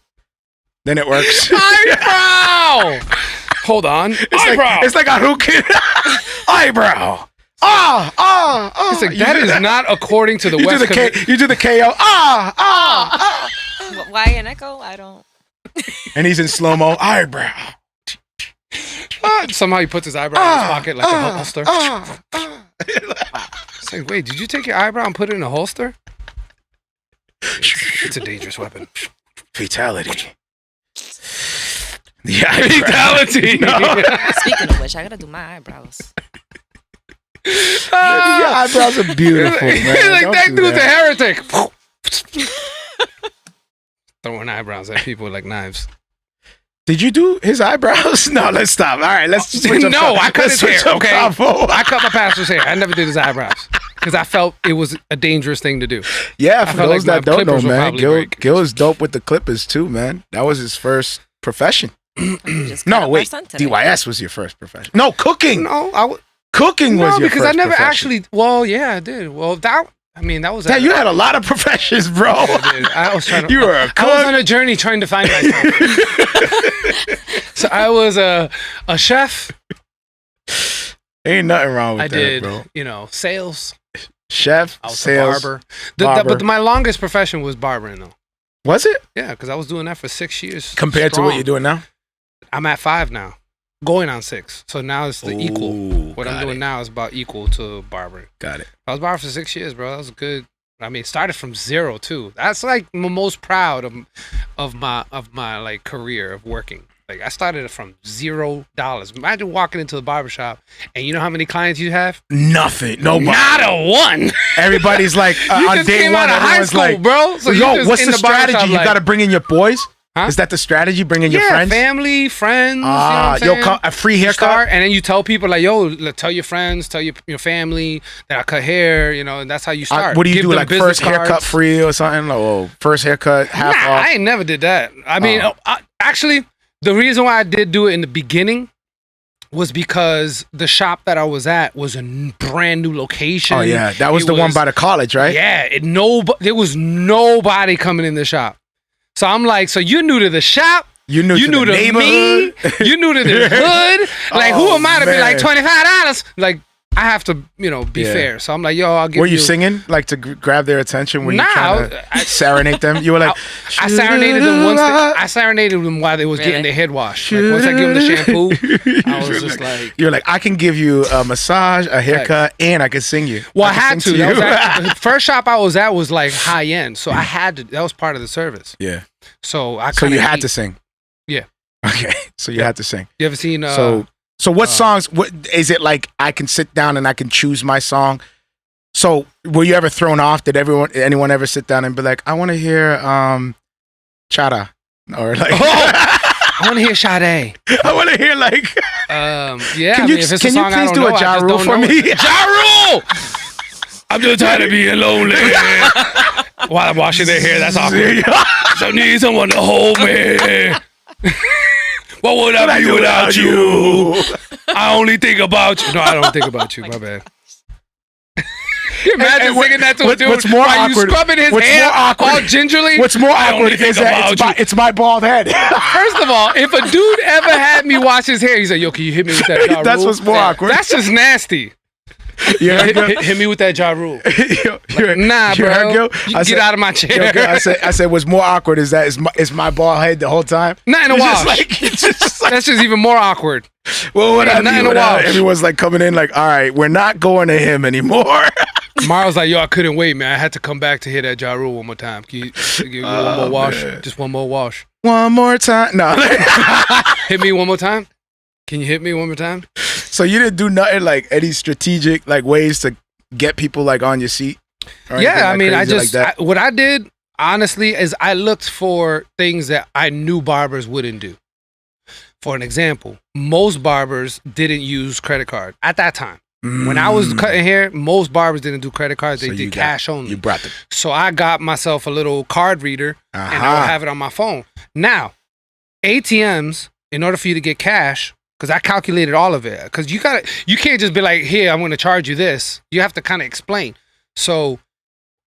Then it works. Eyebrow. Hold on. Eyebrow. It's like a Harukin. Eyebrow. It's like, that is not according to the West. You do the KO. Why an echo? I don't. And he's in slow-mo. Eyebrow. Somehow he puts his eyebrow in his pocket like a holster. It's like, wait, did you take your eyebrow and put it in a holster? It's a dangerous weapon. Fatality. The fatality. No. Speaking of which, I gotta do my eyebrows. Your eyebrows are beautiful, man. Like, Don't that do dude's that. a heretic. Throwing eyebrows at people like knives. Did you do his eyebrows? No, let's stop. All right, let's switch up. No, I cut his hair, okay? Bravo. I cut my pastor's hair. I never did his eyebrows because I felt it was a dangerous thing to do. Yeah, for felt those like that my don't know, clippers would man, probably Gil break. is dope with the Clippers too, man. That was his first profession. Just cut No, up wait, my son today. DYS was your first profession. No, cooking. No, Cooking was your because first I never profession. actually. Well, yeah, I did. Well, that was. Yeah, you had a lot of professions, bro. I was trying to. You were a cook. I was on a journey trying to find myself. So I was a chef. Ain't nothing wrong with I that, did, bro. sales. Chef, I was sales, a barber. barber. But my longest profession was barbering, though. Was it? Yeah, because I was doing that for 6 years. Compared to what you're doing now? I'm at 5 now, going on 6. So now it's the equal. What I'm doing now is about equal to barbering. Got it. I was barbering for 6 years, bro. That was good. I mean, it started from 0 too. That's like I'm most proud of my like career of working. Like I started from $0. Imagine walking into the barbershop and you know how many clients you have? Nothing. Nobody. Not a one. Everybody's like You on just day came one. out of high Everyone's school, like, bro. So you yo, just what's in the the barbershop, strategy? You like- got to bring in your boys. Huh? Is that the strategy? Bringing your friends? family, friends. You know what I'm Yo, saying? a free You haircut. start, and then you tell people like, yo, tell your friends, tell your family that I cut hair, and that's how you start. What do you Give do? them Like business first haircut cards. free or something? Or first haircut half Nah, off? I ain't never did that. I mean, Oh. actually, the reason why I did do it in the beginning was because the shop that I was at was a brand new location. Oh yeah, that was the one by the college, right? Yeah, there was nobody coming in the shop. So I'm like, so you're new to the shop. You knew You to knew the to me. neighborhood. You knew to the hood. Like, Oh, who am I to be like man. $25? Like, I have to, be Yeah. fair. So I'm like, yo, I'll give you. Were you singing like to grab their attention? Were you Nah, trying to serenade them? You were like, I serenaded them I serenaded them while they was getting their head washed. Like, once I give them the shampoo, I was just like. You're like, I can give you a massage, a haircut, and I can sing you. Well, I can had sing to. That was you. actually, the first shop I was at was like high end, so I had to. That was part of the service. Yeah. So I. So you kinda had to sing. Yeah. Okay. So you had to sing. You ever seen? So what songs? What is it like? I can sit down and I can choose my song. So were you ever thrown off? Did anyone ever sit down and be like, I want to hear Chara, or like, I want to hear Sade. I want to hear like. Yeah. Can you if it's can a song you I please don't do know, a I Ja just Rule don't for know me? it. Ja Rule! I'm just tired of being lonely. While I'm washing their hair, that's awkward. So I need someone to hold me. What would I do without you? I only think about you. No, I don't think about you. My bad. You imagine singing that to a dude what's more while you awkward- scrubbing his what's hair more awkward- all gingerly? What's more I only awkward think is that about it's my bald head. First of all, if a dude ever had me wash his hair, he's like, yo, can you hit me with that Ja Rule? That's what's more awkward. That's just nasty. You heard, Gil? Hit me with that Ja Rule. Nah, you bro. heard, Gil? You get out of my chair. Yo, Gil, I said, what's more awkward is that it's my bald head the whole time. Not in a It's wash. just like, That's just even more awkward. well, what Yeah, I not mean, in a without- wash. everyone's like coming in like, all right, we're not going to him anymore. Mario's like, yo, I couldn't wait, man. I had to come back to hear that Ja Rule one more time. Can you give me one more wash? man. Just one more wash. One more time. No. Hit me one more time. Can you hit me one more time? So you didn't do nothing like any strategic like ways to get people like on your seat? Or anything, Yeah, I like, mean, I crazy like just that? what I did honestly is I looked for things that I knew barbers wouldn't do. For an example, most barbers didn't use credit card at that time. When I was cutting hair, most barbers didn't do credit cards. They So you did got- cash only. You brought the So I got myself a little card reader and I would have it on my phone. Now, ATMs, in order for you to get cash, because I calculated all of it, because you can't just be like, here, I'm going to charge you this. You have to kind of explain. So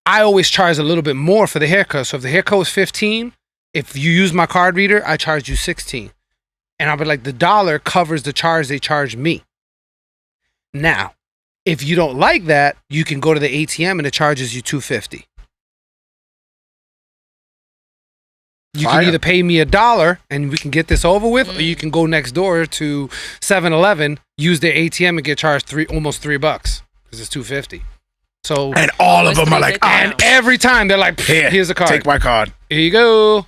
I always charge a little bit more for the haircut. So if the haircut was 15, if you use my card reader, I charge you 16. And I'll be like, the dollar covers the charge they charge me. Now, if you don't like that, you can go to the ATM and it charges you $2.50. You Fire. can either pay me $1 and we can get this over with, or you can go next door to 7-Eleven, use their ATM and get charged almost $3 because it's $2.50. So and all of them are like, and every time they're like, here's the card. Take my card. Here you go.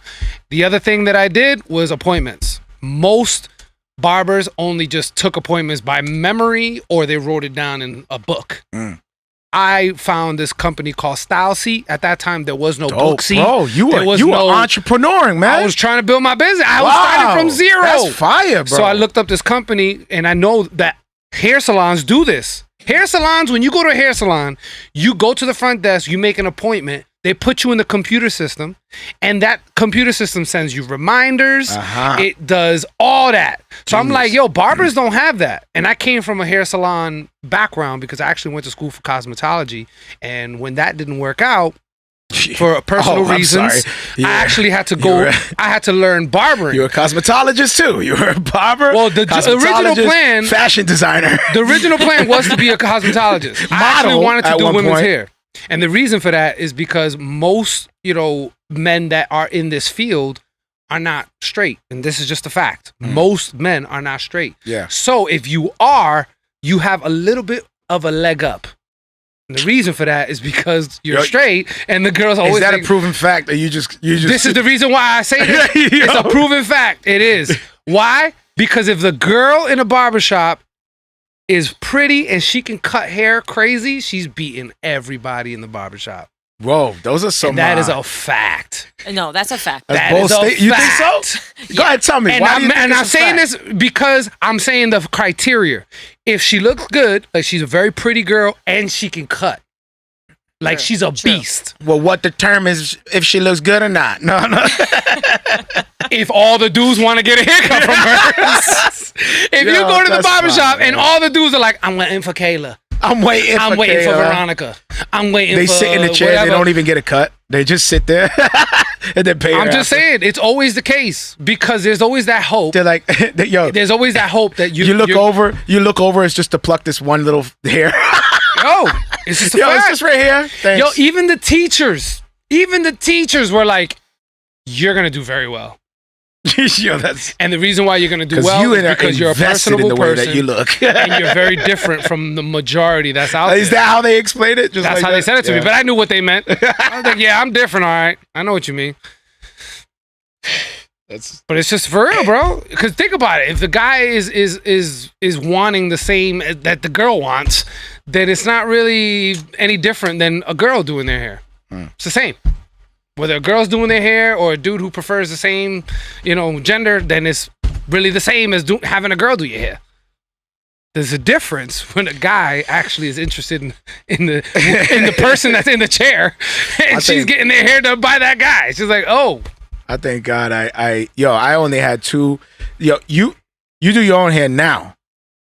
The other thing that I did was appointments. Most barbers only just took appointments by memory or they wrote it down in a book. I found this company called Style Seat. At that time, there was no book seat. Bro, you There were was entrepreneuring, man. I was trying to build my business. I was starting from zero. That's fire, bro. So I looked up this company, and I know that hair salons do this. Hair salons, when you go to a hair salon, you go to the front desk, you make an appointment, they put you in the computer system, and that computer system sends you reminders. It does all that. So I'm like, yo, barbers don't have that. And I came from a hair salon background because I actually went to school for cosmetology. And when that didn't work out, for personal reasons, Yeah. I actually had to go. I had to learn barbering. You're a cosmetologist too. You were a barber. Well, the original plan, fashion designer. The original plan was to be a cosmetologist. I actually wanted to do women's hair, and the reason for that is because most, men that are in this field are not straight, and this is just a fact. Most men are not straight. Yeah. So if you are, you have a little bit of a leg up. And the reason for that is because you're straight, and the girls always. Is that think, a proven fact, or you just? This is the reason why I say this. It's a proven fact. It is. Why? Because if the girl in a barbershop is pretty and she can cut hair crazy, she's beating everybody in the barbershop. Whoa, those are some. And that is a fact. No, that's a fact. That is a fact. You think so? Go ahead, tell me. And Why do you think I'm it's a saying fact? this because I'm saying the criteria. If she looks good, like she's a very pretty girl and she can cut, like she's a beast. Well, what determines if she looks good or not? No. If all the dudes want to get a haircut from her. If you go to the barbershop and all the dudes are like, I'm waiting for Kayla. I'm waiting for Veronica. I'm waiting They for sit in the chair. whatever. They don't even get a cut. They just sit there and then pay. I'm just saying, it's always the case because there's always that hope. They're like, yo. There's always that hope that You look over. It's just to pluck this one little hair. Yo, it's just a Yo, fact. it's just right here. Thanks. Yo, even the teachers were like, "You're gonna do very well." Yo, that's and the reason why you're gonna do well is because you're a personable in the way person that you look, and you're very different from the majority that's out Is there. that how they explained it? Just That's like how that? they said it to me, Yeah. but I knew what they meant. I was like, "Yeah, I'm different. All right, I know what you mean." But it's just for real, bro. Because think about it: if the guy is wanting the same that the girl wants, then it's not really any different than a girl doing their hair. It's the same. Whether a girl's doing their hair or a dude who prefers the same, gender, then it's really the same as having a girl do your hair. There's a difference when a guy actually is interested in the person that's in the chair, and she's getting their hair done by that guy. She's like, oh. I thank God I only had two. You do your own hair now,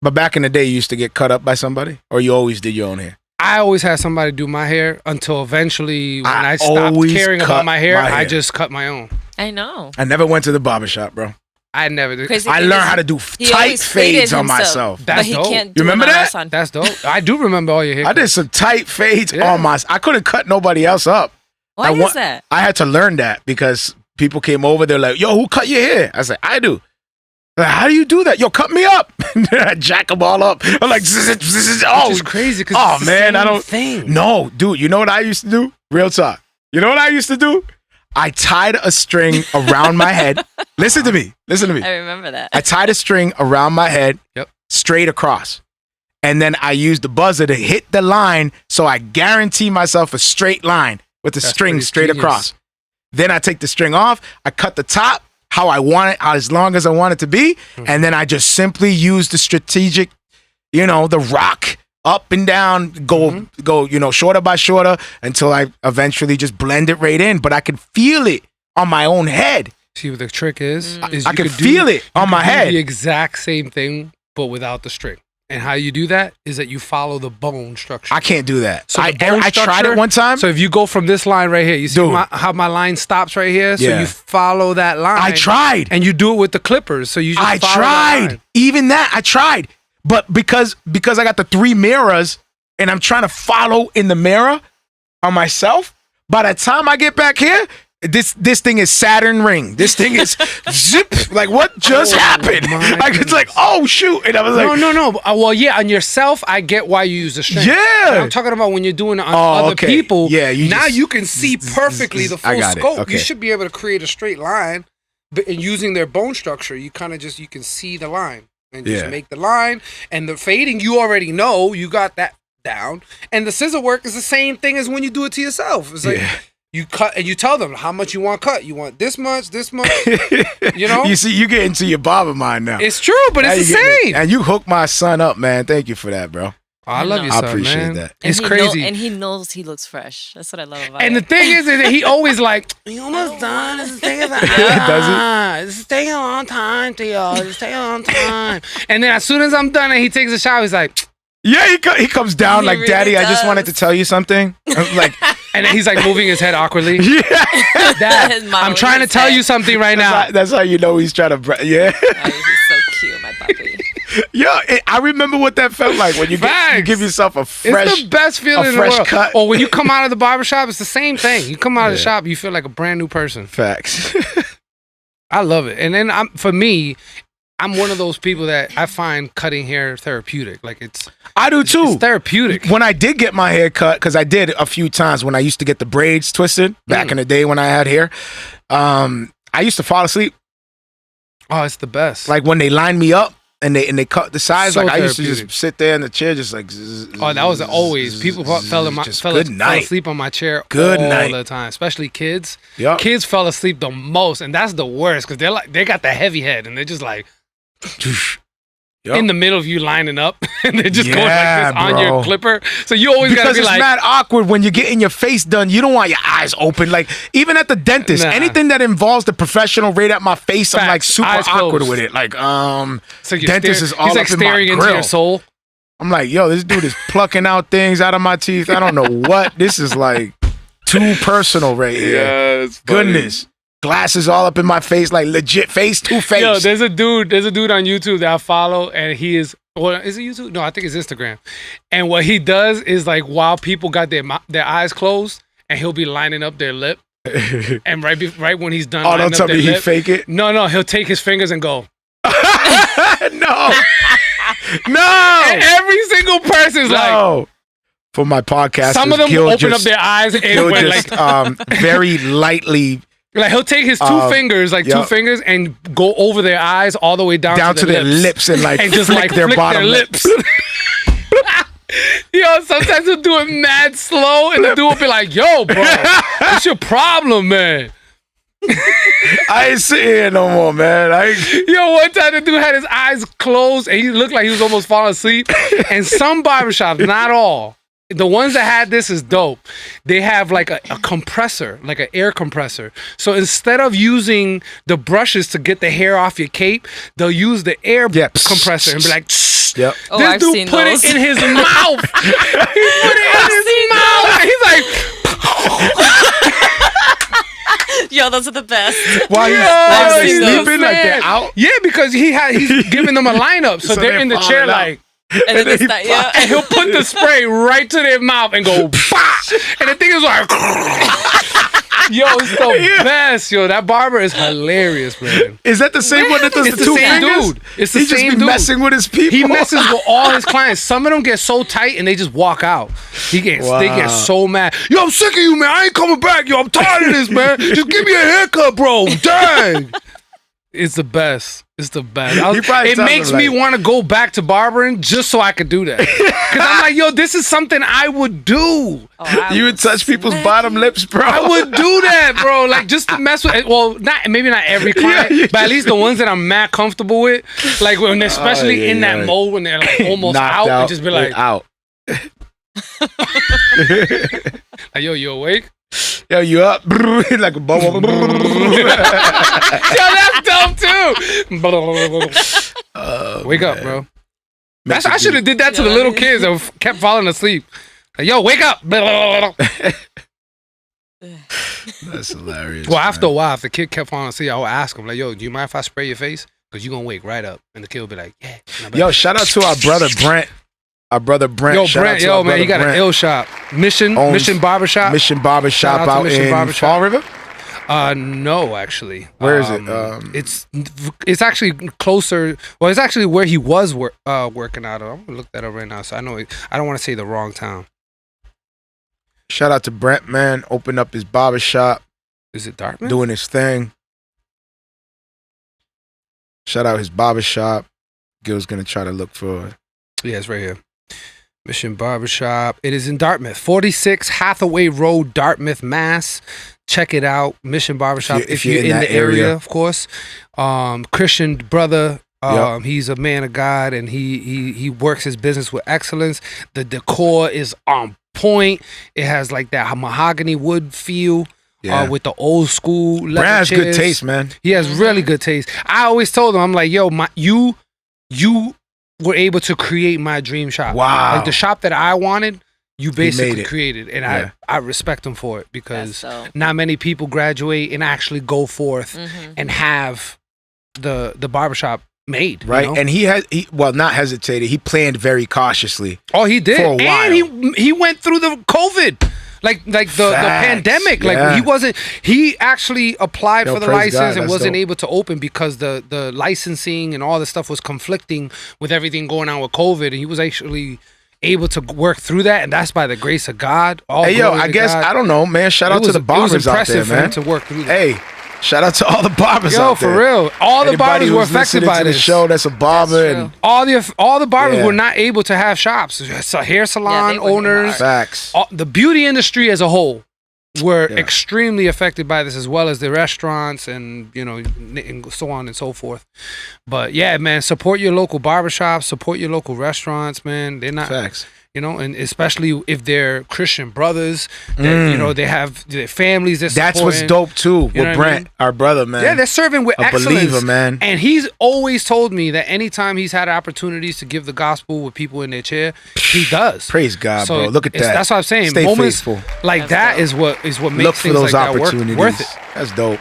but back in the day you used to get cut up by somebody, or you always did your own hair? I always had somebody do my hair until eventually when I stopped caring about my hair, I just cut my own. I know. I never went to the barbershop, bro. I never did. I learned how to do tight fades on myself. That's dope. You remember that? That's dope. I do remember all your hair. I did some tight fades on my. I couldn't cut nobody else up. Why is that? I had to learn that because people came over. They're like, "Yo, who cut your hair?" I said, "I do." Like, how do you do that? Yo, cut me up. I jack them all up. I'm like, oh, it's crazy. Oh man, I don't. Thing. No, dude. You know what I used to do? Real talk. You know what I used to do? I tied a string around my head. Listen to me. I remember that. I tied a string around my head, straight across. And then I used the buzzer to hit the line, so I guarantee myself a straight line with the string straight across. Then I take the string off, I cut the top how I want it, as long as I want it to be, and then I just simply use the strategic, the rock up and down, go, shorter by shorter until I eventually just blend it right in. But I can feel it on my own head. See what the trick is I can feel it on my head. The exact same thing, but without the string. And how you do that is that you follow the bone structure. I can't do that. So I tried it one time. So if you go from this line right here, you see how my line stops right here? So you follow that line. I tried. And you do it with the clippers. So you just follow that line. Even that, I tried. But because I got the 3 mirrors and I'm trying to follow in the mirror on myself, by the time I get back here, this thing is Saturn ring. This thing is zip. Like, what just happened? Like, it's like, oh shoot. And I was like, no. Well, yeah, on yourself, I get why you use the string. Yeah. But I'm talking about when you're doing it on other people. Yeah. You can see perfectly the full scope. Okay. You should be able to create a straight line, but in using their bone structure, you kind of you can see the line and just make the line. And the fading, you already know, you got that down. And the scissor work is the same thing as when you do it to yourself. It's like, you cut and you tell them how much you want cut. You want this much. You see, you get into your barber mind now. It's true, but it's the same. And you hooked my son up, man. Thank you for that, bro. I love you, son, I appreciate man. that. It's crazy. And he knows he looks fresh. That's what I love about it. And the thing is that he always like, you almost done. This is taking a This is taking a long time, Theo. This is taking a long time. And then as soon as I'm done and he takes a shower, he's like, yeah, he comes down like, really Daddy, I just wanted to tell you something. Like, and then he's like moving his head awkwardly. Yeah. Dad, I'm trying to tell you something right now. That's how you know he's trying to, Oh, he's so cute, my puppy. I remember what that felt like when you give yourself a fresh, it's the best feeling in the world. Cut. Or when you come out of the barbershop, it's the same thing. You come out of the shop, you feel like a brand new person. Facts. I love it. And then for me, I'm one of those people that I find cutting hair therapeutic. Like I do too. It's therapeutic. When I did get my hair cut, because I did a few times when I used to get the braids twisted back in the day when I had hair, I used to fall asleep. Oh, it's the best. Like when they lined me up and they cut the sides, So like I used to just sit there in the chair, just like. Oh, that was always people fell asleep on my chair all the time, especially kids. Yep. Kids fell asleep the most, and that's the worst because they got the heavy head and they're just like. In the middle of you lining up and they're just going like this on your clipper. So you always gotta be like, it's mad awkward when you're getting your face done. You don't want your eyes open. Like even at the dentist, anything that involves the professional right at my face, I'm like super awkward with it. Like so dentist is all he's like up in my staring into grill. your soul. I'm like, yo, this dude is plucking out things out of my teeth. I don't know what. This is like too personal right here. Yeah, it's funny. Goodness. Glasses all up in my face, like legit face to face. Yo, there's a dude on YouTube that I follow, and he is. Or is it YouTube? No, I think it's Instagram. And what he does is like while people got their eyes closed, and he'll be lining up their lip, and right when he's done. Oh, don't tell me he fake it. No, he'll take his fingers and go. No. And every single person's like. For my podcast, some of them will open up their eyes and just, very lightly. Like he'll take his two fingers, two fingers, and go over their eyes all the way down to their lips and like and just flick their bottom lips. Yo, sometimes he'll do it mad slow, and the dude will be like, "Yo, bro, what's your problem, man?" I ain't sitting here no more, man. Yo, one time the dude had his eyes closed, and he looked like he was almost falling asleep. And some barbershops, not all. The ones that had this is dope. They have like a compressor, like an air compressor. So instead of using the brushes to get the hair off your cape, they'll use the air compressor and be like, yep. Oh, this I've dude seen put those. it in his mouth. He put it in his mouth. He's like, yo, those are the best. While he's sleeping, like they're out. Yeah, because he's giving them a lineup, so they're in the chair like. And then and he'll put the spray right to their mouth and go, bah! And the thing is like, Yo, it's the best. Yo, that barber is hilarious, man. Is that the same one that does It's the the two same fingers? dude. It's the he just same be dude. messing with his people. He messes with all his clients. Some of them get so tight and they just walk out. They get so mad. Yo, I'm sick of you, man. I ain't coming back. Yo, I'm tired of this, man. Just give me a haircut, bro. Dang. It's the best. It's the best. It makes me want to go back to barbering just so I could do that. Because I'm like, yo, this is something I would do. You would touch people's bottom lips, bro. I would do that, bro. Like, just to mess with. Well, maybe not every client, but at least the ones that I'm mad comfortable with. Like, when especially in that mode when they're like almost out, and just be like, out. Like, yo, you awake? Yo, you up? Like a bubble. Yo, that's dope too. Wake up, bro. I should have did that to the little kids that kept falling asleep. Like, yo, wake up. That's hilarious. Well, after a while, if the kid kept falling asleep, I would ask him, like, yo, do you mind if I spray your face? Because you're going to wake right up. And the kid would be like, yeah. Yo, shout out to our brother Brent. Yo, Brent, yo, man, he got an ill shop. Mission Barbershop. Mission Barbershop out in Fall River? No, actually. Where is it? It's actually closer. Well, it's actually where he was working out of. I'm gonna look that up right now, so I know I don't want to say the wrong town. Shout out to Brent, man. Opened up his barbershop. Is it Dartmouth? Doing his thing. Shout out his barbershop. Gil's gonna try to look for it. Yeah, it's right here. Mission Barbershop. It is in Dartmouth, 46 Hathaway Road, Dartmouth, Mass. Check it out. Mission Barbershop. If you're in the area, of course. Christian brother. He's a man of God, and he works his business with excellence. The decor is on point. It has like that mahogany wood feel. With the old school leather Brad has chairs. good taste, man. He has really good taste. I always told him, I'm like, yo, you were able to create my dream shop. Wow. Like the shop that I wanted, you basically created. And I respect him for it because not many people graduate and actually go forth and have the barbershop made. Right. You know? And he not hesitated. He planned very cautiously. Oh, he did. For a while. And he went through the COVID. Like the pandemic. Like he actually applied for the license and wasn't able to open because the licensing and all the stuff was conflicting with everything going on with COVID. And he was actually able to work through that, and that's by the grace of God. I guess God. I don't know, man. Shout out to the barbers out there, man. To work through that. Hey, shout out to all the barbers out there. Yo, for real. All the barbers were affected by this. The show that's a barber and all the barbers were not able to have shops. So hair salon owners, facts. The beauty industry as a whole were extremely affected by this, as well as the restaurants and and so on and so forth. But yeah, man, support your local barbershops, support your local restaurants, man. They're not facts. And especially if they're Christian brothers, that, they have their families. That's what's dope too with Brent, our brother, man. Yeah, they're serving with excellence. Believer, man. And he's always told me that anytime he's had opportunities to give the gospel with people in their chair, he does. Praise God, bro. Look at that. That's what I'm saying. Stay Moments faithful. like that is what makes things those like opportunities. That worth it. That's dope.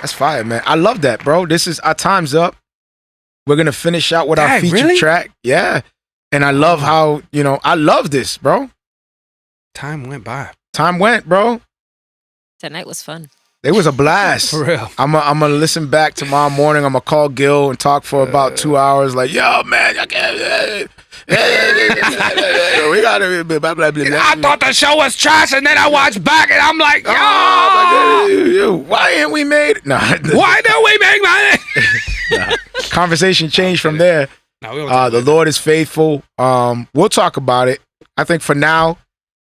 That's fire, man. I love that, bro. This is our time's up. We're gonna finish out with our feature track. Yeah. And I love how, I love this, bro. Time went by. Time went, bro. Tonight was fun. It was a blast. For real. I'm going to listen back tomorrow morning. I'm going to call Gil and talk for about 2 hours. Like, yo, man, I can't. We got to. Blah, blah, blah, I thought the show was trash, and then I watched back, and I'm like, yo. Why ain't we made it? No. Why don't we make money? Conversation changed from there. No, the Lord is faithful. We'll talk about it. I think for now,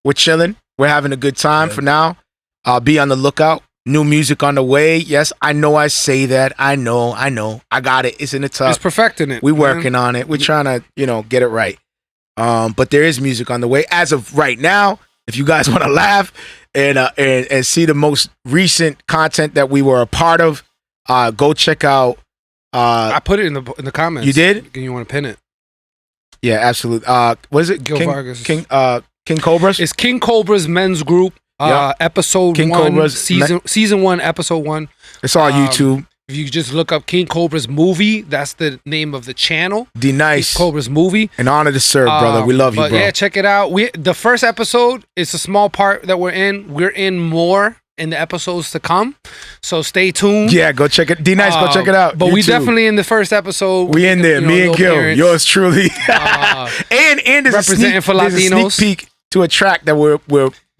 we're chilling. We're having a good time for now. Be on the lookout. New music on the way. Yes, I know I say that. I know. I got it. It's in the tub. It's perfecting it. We're working on it. We're trying to, get it right. But there is music on the way. As of right now, if you guys want to laugh and see the most recent content that we were a part of, go check out. I put it in the comments. You did? You want to pin it? Yeah, absolutely. What is it? Gil Vargas. King Cobras? It's King Cobras men's group. Episode King 1, Cobras season 1, episode 1. It's on YouTube. If you just look up King Cobra's movie, that's the name of the channel. Nice. King Cobra's movie. An honor to serve, brother. We love you, bro. Yeah, check it out. The first episode, it's a small part that we're in. We're in more in the episodes to come. So stay tuned. Yeah, go check it. D-Nice, go check it out. But You we too. definitely in the first episode. We in there. Me and Gil. Yours truly. and there's representing for there's a Latinos. sneak peek to a track that we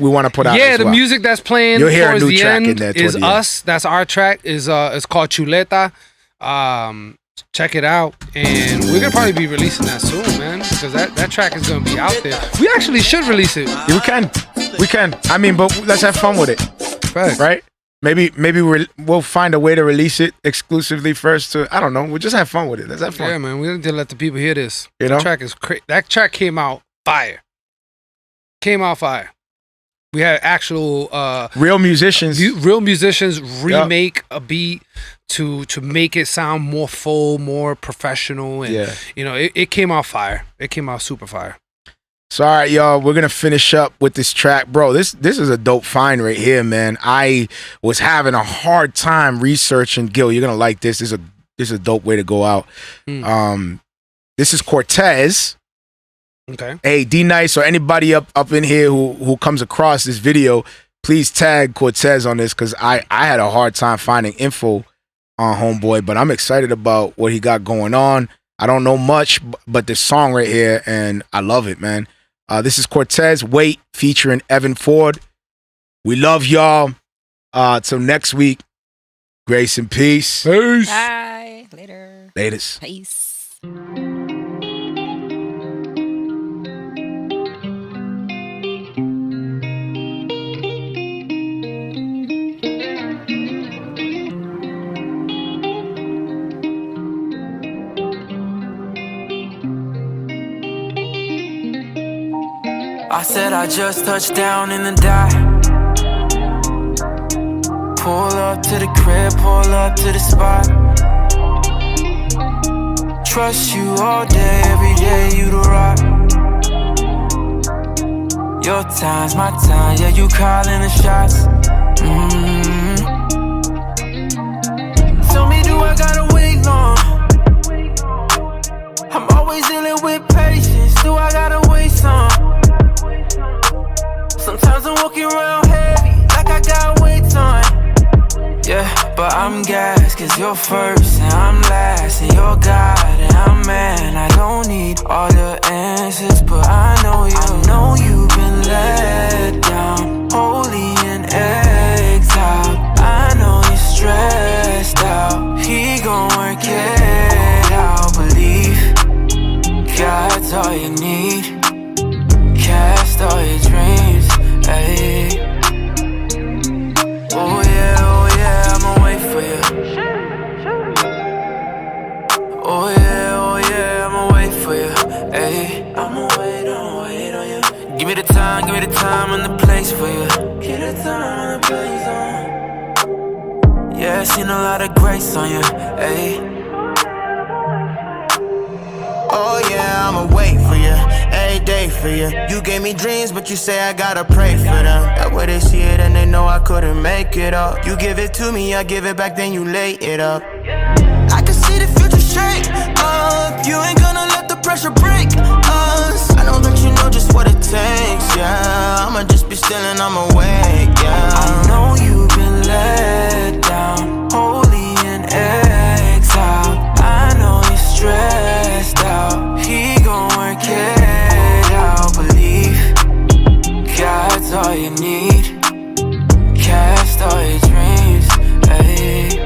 want to put out. Yeah, as the well. music that's playing You'll hear a towards new the track in end there toward is the end. us. That's our track. It's called Chuleta. Check it out, and we're gonna probably be releasing that soon, man, because that track is gonna be out there. We actually should release it. Yeah, we can. I mean, but let's have fun with it, Facts. right? Maybe we'll find a way to release it exclusively first. I don't know. We'll just have fun with it. Let's have fun. Yeah, man, we need to let the people hear this. You know? That track is crazy. That track came out fire. We had actual Real musicians. real musicians remake a beat to make it sound more full, more professional, and you know, it came out fire. It came out super fire. So all right, y'all, we're gonna finish up with this track, bro. This is a dope find right here, man. I was having a hard time researching. Gil, you're gonna like this. This is a dope way to go out. This is Cortes. Okay. Hey, D-Nice or anybody up in here who comes across this video, please tag Cortes on this, because I had a hard time finding info on Homeboy, but I'm excited about what he got going on. I don't know much, but this song right here, and I love it, man. This is Cortes, Wait, featuring Evan Ford. We love y'all. Till next week, grace and peace. Peace. Bye. Later. Latest. Peace. I said I just touched down in the dot. Pull up to the crib, pull up to the spot. Trust you all day, every day you the rock. Your time's my time, yeah, you calling the shots. Tell me, do I gotta wait long? I'm always dealing with patience, do I gotta wait some? Sometimes I'm walking around heavy, like I got weights on. Yeah, but I'm gas, cause you're first and I'm last. And you're God and I'm man. I don't need all the answers, but I know you've been let down. Holy and exiled, I know you're stressed out. He gon' work it out, believe God's all you need. Cast all your dreams, ayy. Oh yeah, I'ma wait for you. Oh yeah, I'ma wait for you, ayy. I'ma wait on you. Give me the time and the place for you. Give the time and the place on. Yeah, I seen a lot of grace on you, ayy. Oh yeah, I'ma wait for you, every day for you. You gave me dreams, but you say I gotta pray for them. That way they see it and they know I couldn't make it up. You give it to me, I give it back, then you lay it up. I can see the future straight up. You ain't gonna let the pressure break us. I know that you know just what it takes, yeah. I'ma just be still and I'm awake, yeah. I know you've been let down, holy and exiled. I know you're stressed out. He gon' work it out. Believe God's all you need. Cast all your dreams, ayy.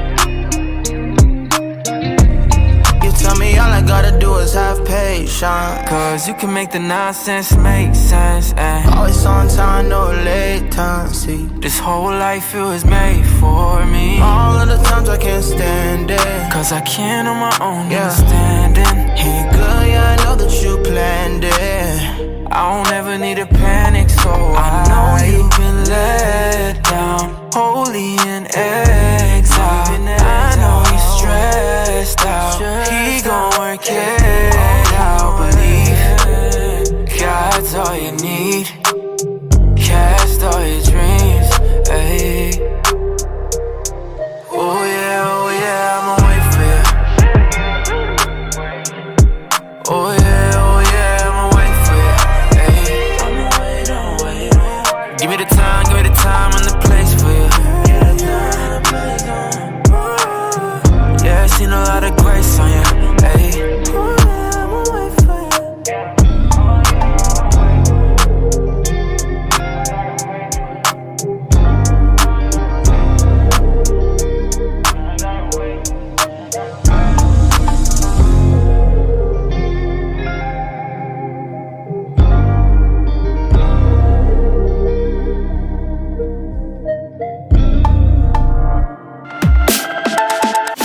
You tell me all I gotta do is have patience, Cause you can make the nonsense make sense, and always on time, no latency. this whole life it was made for me. All of the times I can't stand it, Cause I can't on my own Yeah. understanding. hey girl, yeah, I know that you planned it. I don't ever need a panic, so I know you've been let down, holy and exiled. I know you're stressed out. He gon' work it out. Believe God's all you need. Cast all your dreams, ayy. Oh yeah, I'ma wait for you. Oh yeah.